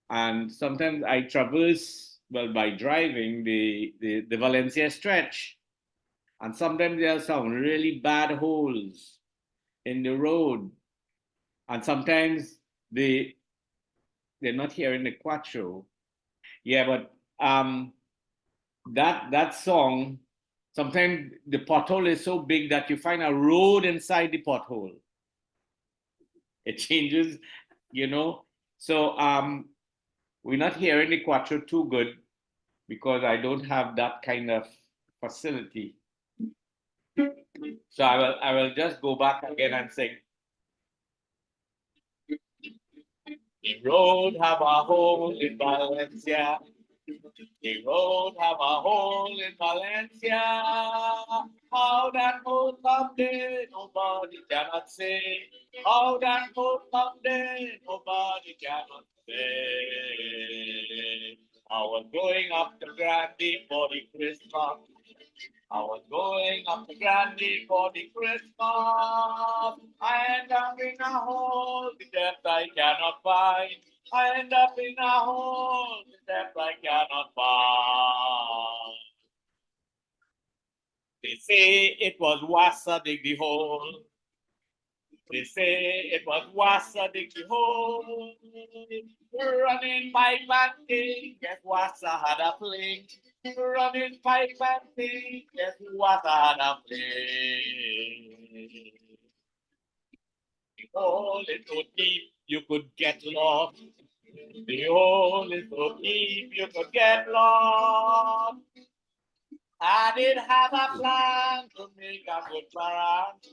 Speaker 6: and sometimes I traverse, well, by driving the Valencia stretch. And sometimes there are some really bad holes in the road. And sometimes they're not here in the Quatro. Yeah, but that song, sometimes the pothole is so big that you find a road inside the pothole. It changes, you know. So we're not hearing the Quatro too good because I don't have that kind of facility. So I will just go back again and sing. The road have a hole in Valencia. The road have a hole in Valencia. How that hole come there, nobody cannot say. How that hole come there, nobody cannot say. I was going up to Grande for the Christmas. I was going up to Grande for the Christmas. I end up in a hole, the depth I cannot find. I end up in a hole, the depth I cannot find. They say it was Wassa dig the hole. They say it was Wassa dig the hole. Running pipe and thing, guess Wassa had a fling. Running pipe and thing, guess Wassa had a fling. The hole is so deep you could get lost. The hole is so deep you could get lost. I didn't have a plan to make a good parent.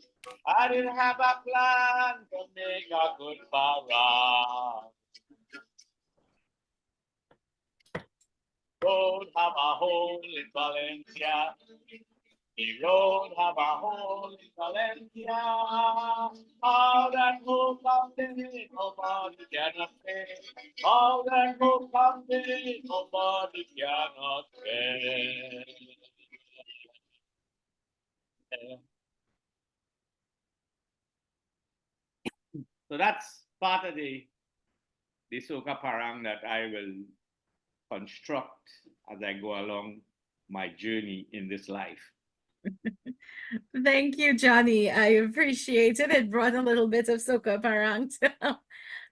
Speaker 6: I didn't have a plan to make a good parent. Road have a hole in Valencia. The road have a hole in Valencia. How that hole comes in, nobody cannot say. How that hole comes in, nobody cannot say. So that's part of the soca parang that I will construct as I go along my journey in this life.
Speaker 10: Thank you, Johnny. I appreciate it. It brought a little bit of soca parang to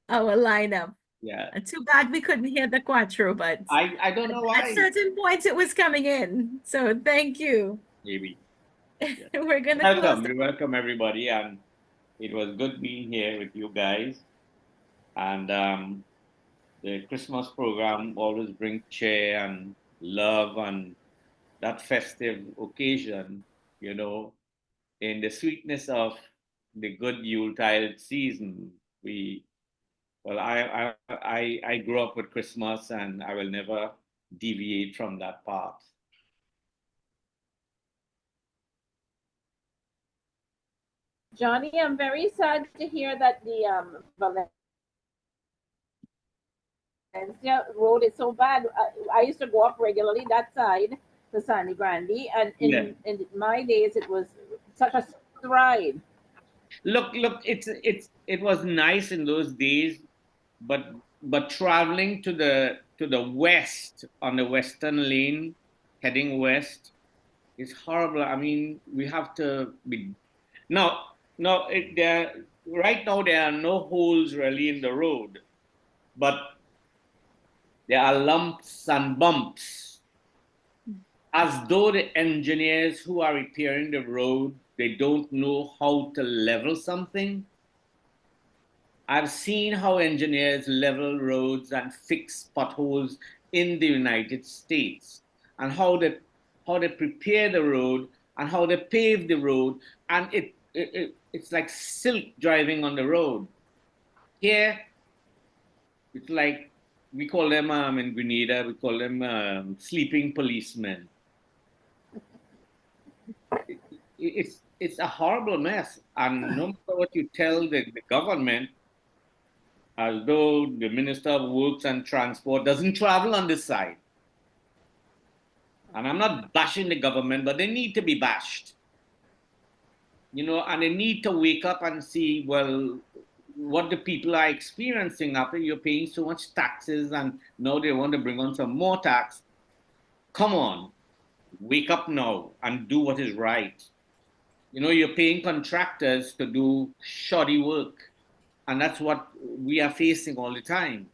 Speaker 10: our lineup.
Speaker 6: Yeah.
Speaker 10: And too bad we couldn't hear the Quatro, but
Speaker 6: I don't know why.
Speaker 10: at certain points it was coming in. So thank you.
Speaker 6: Maybe. Yeah.
Speaker 10: We're gonna
Speaker 6: welcome. We welcome everybody, and it was good being here with you guys. And the Christmas program always brings cheer and love and that festive occasion, you know, in the sweetness of the good Yuletide season. I grew up with Christmas, and I will never deviate from that path.
Speaker 13: Johnny, I'm very sad to hear that the Valencia road is so bad. I used to go up regularly that side, the Sandy Grande, and in my days it was such a ride.
Speaker 6: Look, it was nice in those days, but traveling to the west on the western lane, heading west, is horrible. I mean, we have to be right now there are no holes really in the road, but there are lumps and bumps, as though the engineers who are repairing the road, they don't know how to level something. I've seen how engineers level roads and fix potholes in the United States, and how they prepare the road and how they pave the road, and it's like silk driving on the road. Here, it's like, we call them in Grenada, we call them sleeping policemen. It's a horrible mess, and no matter what you tell the government, as though the Minister of Works and Transport doesn't travel on this side. And I'm not bashing the government, but they need to be bashed. You know, and they need to wake up and see, well, what the people are experiencing after you're paying so much taxes, and now they want to bring on some more tax. Come on, wake up now and do what is right. You know, you're paying contractors to do shoddy work. And that's what we are facing all the time.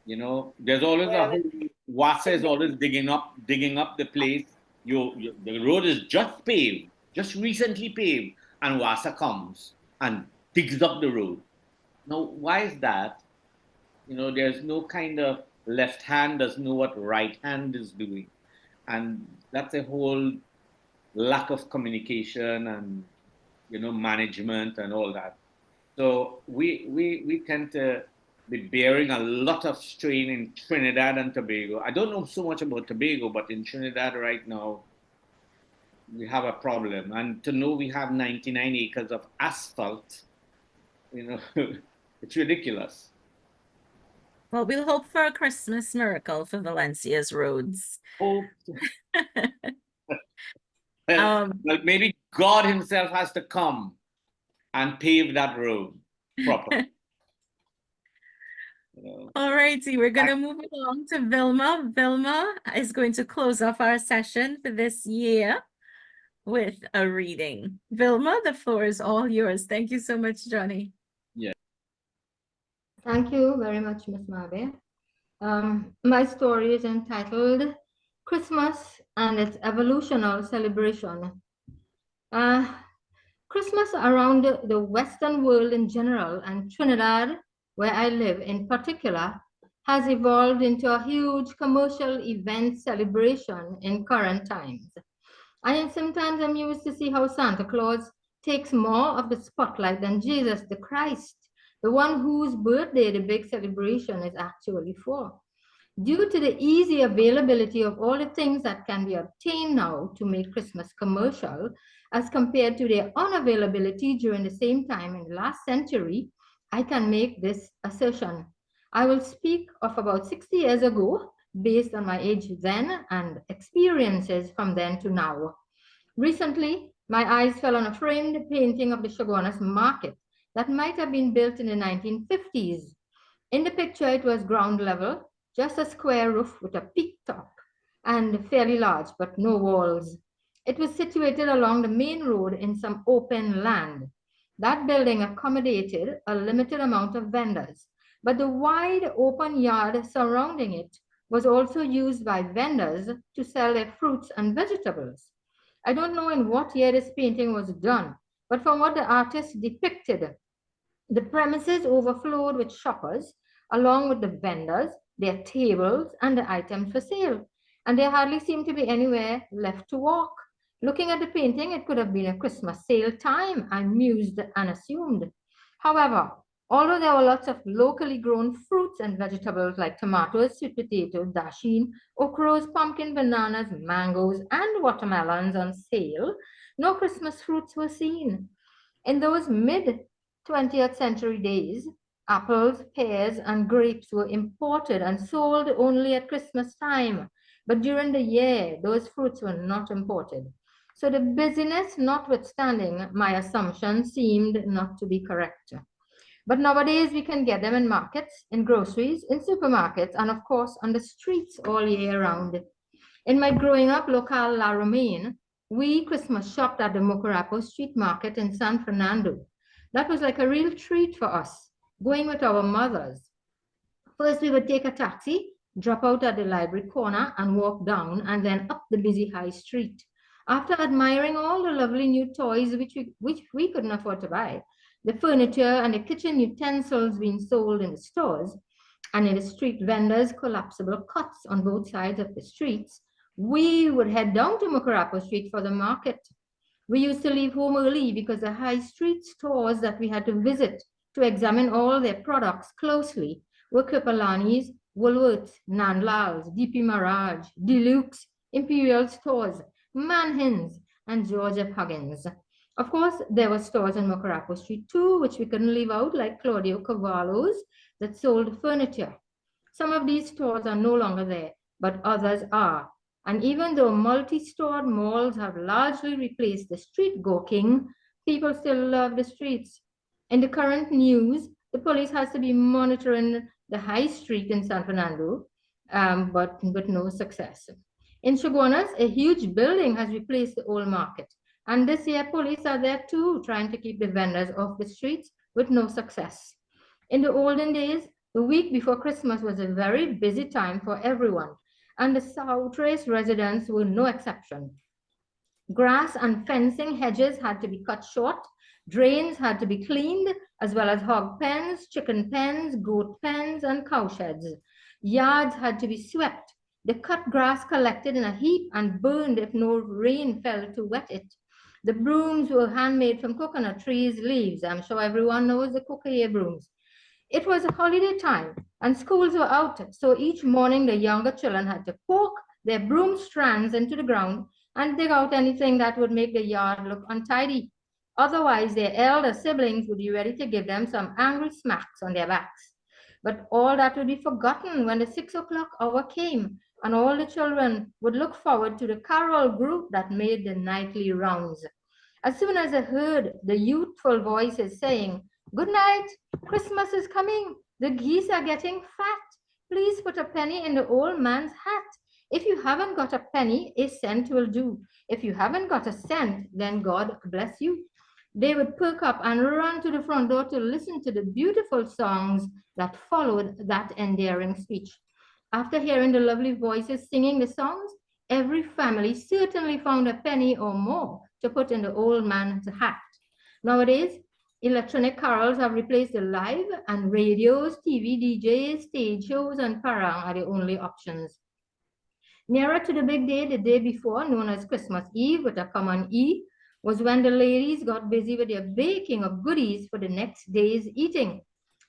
Speaker 6: You know, there's always a hole Wassa is always digging up the place. The road is just paved, just recently paved, and Wassa comes and digs up the road. Now, why is that? There's no kind of left hand doesn't know what right hand is doing. And that's a whole lack of communication and, management and all that. So we tend to be bearing a lot of strain in Trinidad and Tobago. I don't know so much about Tobago, but in Trinidad right now, we have a problem. And to know we have 99 acres of asphalt, it's ridiculous.
Speaker 10: Well, we'll hope for a Christmas miracle for Valencia's roads.
Speaker 6: Oh. Like maybe God himself has to come and pave that road properly.
Speaker 10: All righty, we're going to move along to Vilma. Vilma is going to close off our session for this year with a reading. Vilma, the floor is all yours. Thank you so much, Johnny.
Speaker 6: Yeah.
Speaker 15: Thank you very much, Ms. Mavis. My story is entitled Christmas and its Evolutional Celebration. Christmas around the Western world in general, and Trinidad, where I live in particular, has evolved into a huge commercial event celebration in current times. I am sometimes amused to see how Santa Claus takes more of the spotlight than Jesus the Christ, the one whose birthday the big celebration is actually for. Due to the easy availability of all the things that can be obtained now to make Christmas commercial, as compared to their unavailability during the same time in the last century, I can make this assertion. I will speak of about 60 years ago, based on my age then and experiences from then to now. Recently, my eyes fell on a framed painting of the Chaguanas market that might have been built in the 1950s. In the picture, it was ground level, just a square roof with a peak top and fairly large, but no walls. It was situated along the main road in some open land. That building accommodated a limited amount of vendors, but the wide open yard surrounding it was also used by vendors to sell their fruits and vegetables. I don't know in what year this painting was done, but from what the artist depicted, the premises overflowed with shoppers, along with the vendors, their tables, and the items for sale, and there hardly seemed to be anywhere left to walk. Looking at the painting, it could have been a Christmas sale time, I mused and assumed. However, although there were lots of locally grown fruits and vegetables like tomatoes, sweet potatoes, dasheen, okras, pumpkin, bananas, mangoes, and watermelons on sale, no Christmas fruits were seen. In those mid-20th century days, apples, pears, and grapes were imported and sold only at Christmas time. But during the year, those fruits were not imported. So the busyness notwithstanding, my assumption seemed not to be correct. But nowadays, we can get them in markets, in groceries, in supermarkets, and of course, on the streets all year round. In my growing up locale, La Romaine, we Christmas shopped at the Mocarapo Street Market in San Fernando. That was like a real treat for us, going with our mothers. First, we would take a taxi, drop out at the library corner, and walk down, and then up the busy high street. After admiring all the lovely new toys which we couldn't afford to buy, the furniture and the kitchen utensils being sold in the stores, and in the street vendors' collapsible cots on both sides of the streets, we would head down to Mocarapo Street for the market. We used to leave home early because the high street stores that we had to visit to examine all their products closely were Kripalani's, Woolworths, Nandlal's, DP Mirage, Deluxe, Imperial Stores, Manhins, and George F. Huggins. Of course, there were stores on Mocarapo Street too, which we couldn't leave out, like Claudio Cavallo's that sold furniture. Some of these stores are no longer there, but others are. And even though multi-stored malls have largely replaced the street gawking, people still love the streets. In the current news, the police has to be monitoring the high street in San Fernando, but with no success. In Chaguanas, a huge building has replaced the old market. And this year, police are there too, trying to keep the vendors off the streets with no success. In the olden days, the week before Christmas was a very busy time for everyone. and the South Race residents were no exception. Grass and fencing hedges had to be cut short, drains had to be cleaned, as well as hog pens, chicken pens, goat pens, and cow sheds. Yards had to be swept, the cut grass collected in a heap and burned if no rain fell to wet it. The brooms were handmade from coconut trees' leaves. I'm sure everyone knows the cocoa brooms. It was a holiday time and schools were out, so each morning the younger children had to poke their broom strands into the ground and dig out anything that would make the yard look untidy. Otherwise, their elder siblings would be ready to give them some angry smacks on their backs. But all that would be forgotten when the 6 o'clock hour came and all the children would look forward to the carol group that made the nightly rounds. As soon as they heard the youthful voices saying, "Good night, Christmas is coming, the geese are getting fat, please put a penny in the old man's hat. If you haven't got a penny, a cent will do. If you haven't got a cent, then God bless you," they would perk up and run to the front door to listen to the beautiful songs that followed that endearing speech. After hearing the lovely voices singing the songs, every family certainly found a penny or more to put in the old man's hat. Nowadays, electronic carols have replaced the live, and radios, TV DJs, stage shows, and parang are the only options. Nearer to the big day, the day before, known as Christmas Eve with a common E, was when the ladies got busy with their baking of goodies for the next day's eating.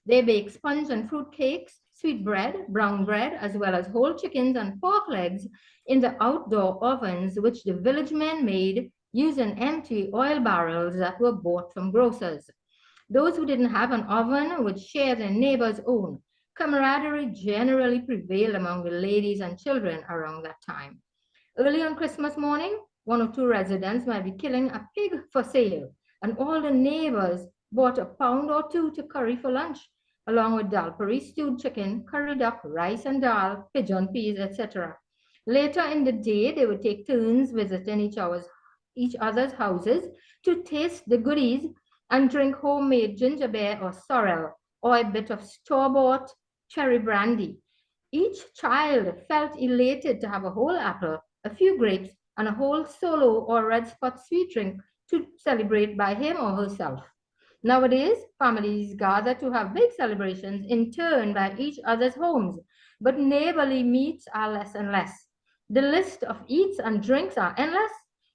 Speaker 15: They baked sponge and fruit cakes, sweet bread, brown bread, as well as whole chickens and pork legs in the outdoor ovens, which the village men made using empty oil barrels that were bought from grocers. Those who didn't have an oven would share their neighbor's own. Camaraderie generally prevailed among the ladies and children around that time. Early on Christmas morning, 1 or 2 residents might be killing a pig for sale, and all the neighbors bought a pound or 2 to curry for lunch, along with dal puri, stewed chicken, curry duck, rice and dal, pigeon peas, etc. Later in the day, they would take turns visiting each other's houses to taste the goodies and drink homemade ginger beer or sorrel, or a bit of store-bought cherry brandy. Each child felt elated to have a whole apple, a few grapes, and a whole solo or red spot sweet drink to celebrate by him or herself. Nowadays, families gather to have big celebrations in turn by each other's homes, but neighborly meets are less and less. The list of eats and drinks are endless,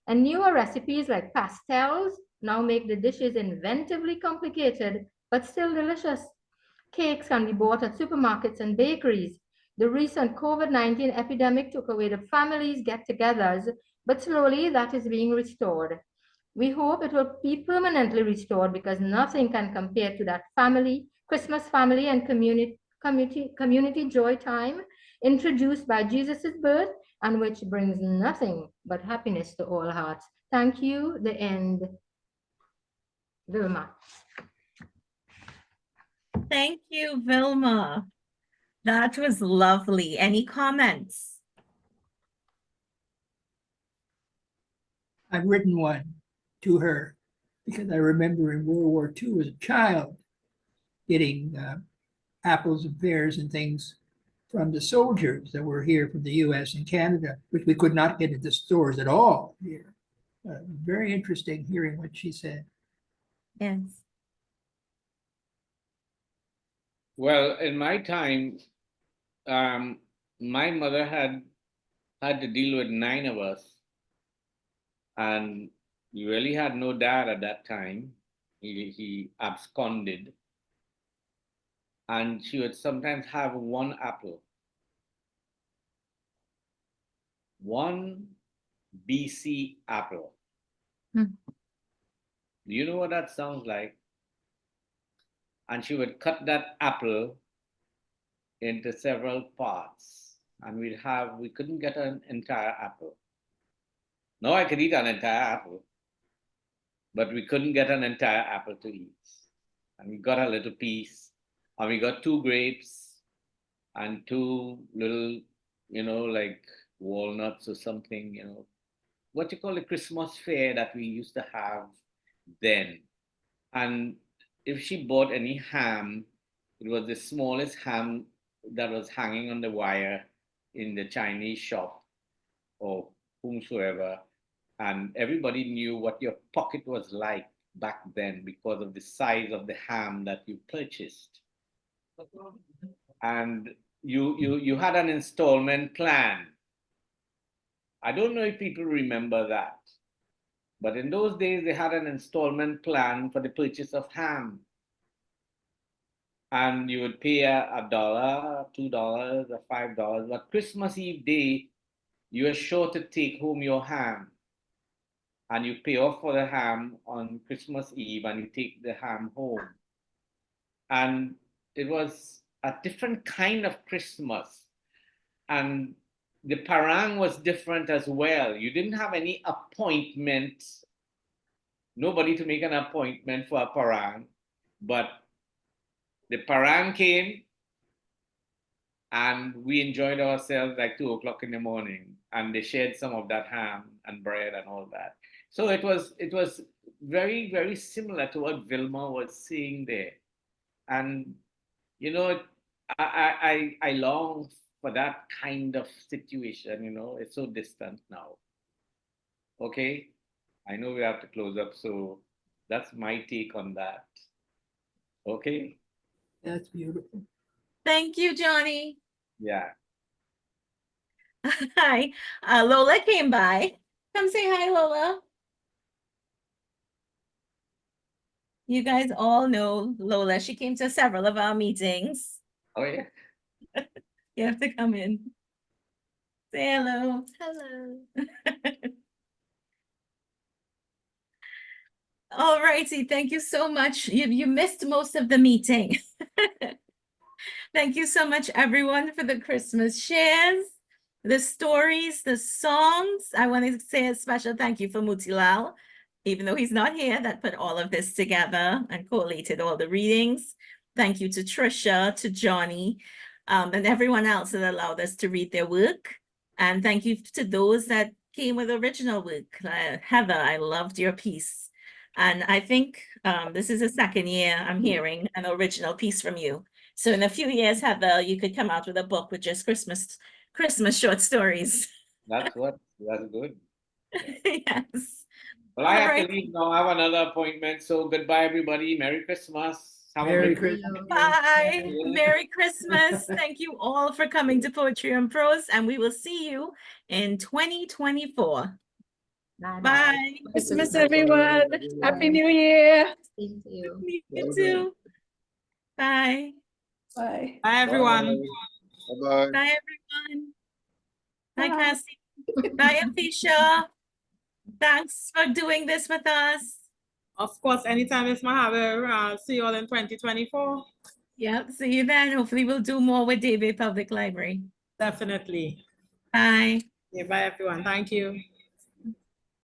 Speaker 15: and newer recipes like pastels now make the dishes inventively complicated, but still delicious. Cakes can be bought at supermarkets and bakeries. The recent COVID-19 epidemic took away the families' get-togethers, but slowly that is being restored. We hope it will be permanently restored because nothing can compare to that Christmas family and community joy time introduced by Jesus' birth and which brings nothing but happiness to all hearts. Thank you. The end. Vilma.
Speaker 10: Thank you, Vilma. That was lovely. Any comments?
Speaker 4: I've written one to her because I remember in World War II as a child getting apples and pears and things from the soldiers that were here from the US and Canada, which we could not get at the stores at all here. Very interesting hearing what she said.
Speaker 10: Yes.
Speaker 6: Well, in my time, my mother had to deal with 9 of us, and we really had no dad at that time. He absconded, and she would sometimes have 1 apple, 1 BC apple. Do you know what that sounds like? And she would cut that apple into several parts, and we couldn't get an entire apple. Now I could eat an entire apple, but we couldn't get an entire apple to eat. And we got a little piece, and we got 2 grapes and 2 little, like walnuts or something, what you call the Christmas fare that we used to have then. And if she bought any ham, it was the smallest ham that was hanging on the wire in the Chinese shop or whomsoever, and everybody knew what your pocket was like back then because of the size of the ham that you purchased. And you had an installment plan. I don't know if people remember that, but in those days they had an installment plan for the purchase of ham. And you would pay $1, $2, or $5. But Christmas Eve day, you are sure to take home your ham. And you pay off for the ham on Christmas Eve and you take the ham home. And it was a different kind of Christmas. And the parang was different as well. You didn't have any appointment, nobody to make an appointment for a parang, but the parang came and we enjoyed ourselves like 2 o'clock in the morning, and they shared some of that ham and bread and all that. So it was very, very similar to what Vilma was saying there. And, you know, I long for that kind of situation, you know, it's so distant now. Okay, I know we have to close up, so that's my take on that. Okay.
Speaker 4: That's beautiful.
Speaker 10: Thank you, Johnny.
Speaker 6: Yeah.
Speaker 10: Hi, Lola came by. Come say hi, Lola. You guys all know Lola. She came to several of our meetings.
Speaker 6: Oh, yeah.
Speaker 10: You have to come in. Say hello.
Speaker 7: Hello.
Speaker 10: All righty, thank you so much. You missed most of the meeting. Thank you so much, everyone, for the Christmas shares, the stories, the songs. I want to say a special thank you for Motilal, even though he's not here, that put all of this together and collated all the readings. Thank you to Tricia, to Johnny, and everyone else that allowed us to read their work. And thank you to those that came with original work. Heather, I loved your piece. And I think this is the second year I'm hearing an original piece from you. So in a few years, Heather, you could come out with a book with just Christmas short stories.
Speaker 6: That's good.
Speaker 10: Yes.
Speaker 6: Well, I have to leave now. I have another appointment. So goodbye, everybody. Merry Christmas.
Speaker 4: Merry Christmas.
Speaker 10: Bye. Merry Christmas. Thank you all for coming to Poetry and Prose, and we will see you in 2024. Bye.
Speaker 11: Christmas, everyone. Happy New Year.
Speaker 15: Same to you.
Speaker 10: You too. Bye.
Speaker 11: Bye.
Speaker 2: Bye, everyone.
Speaker 14: Bye-bye.
Speaker 10: Bye, everyone. Bye, Cassie. Bye, Afeisha. Thanks for doing this with us.
Speaker 2: Of course, anytime it's Mahaver, see you all in 2024.
Speaker 10: Yep, see you then. Hopefully we'll do more with Debe Public Library.
Speaker 2: Definitely.
Speaker 10: Bye.
Speaker 2: Yeah, bye, everyone. Thank you.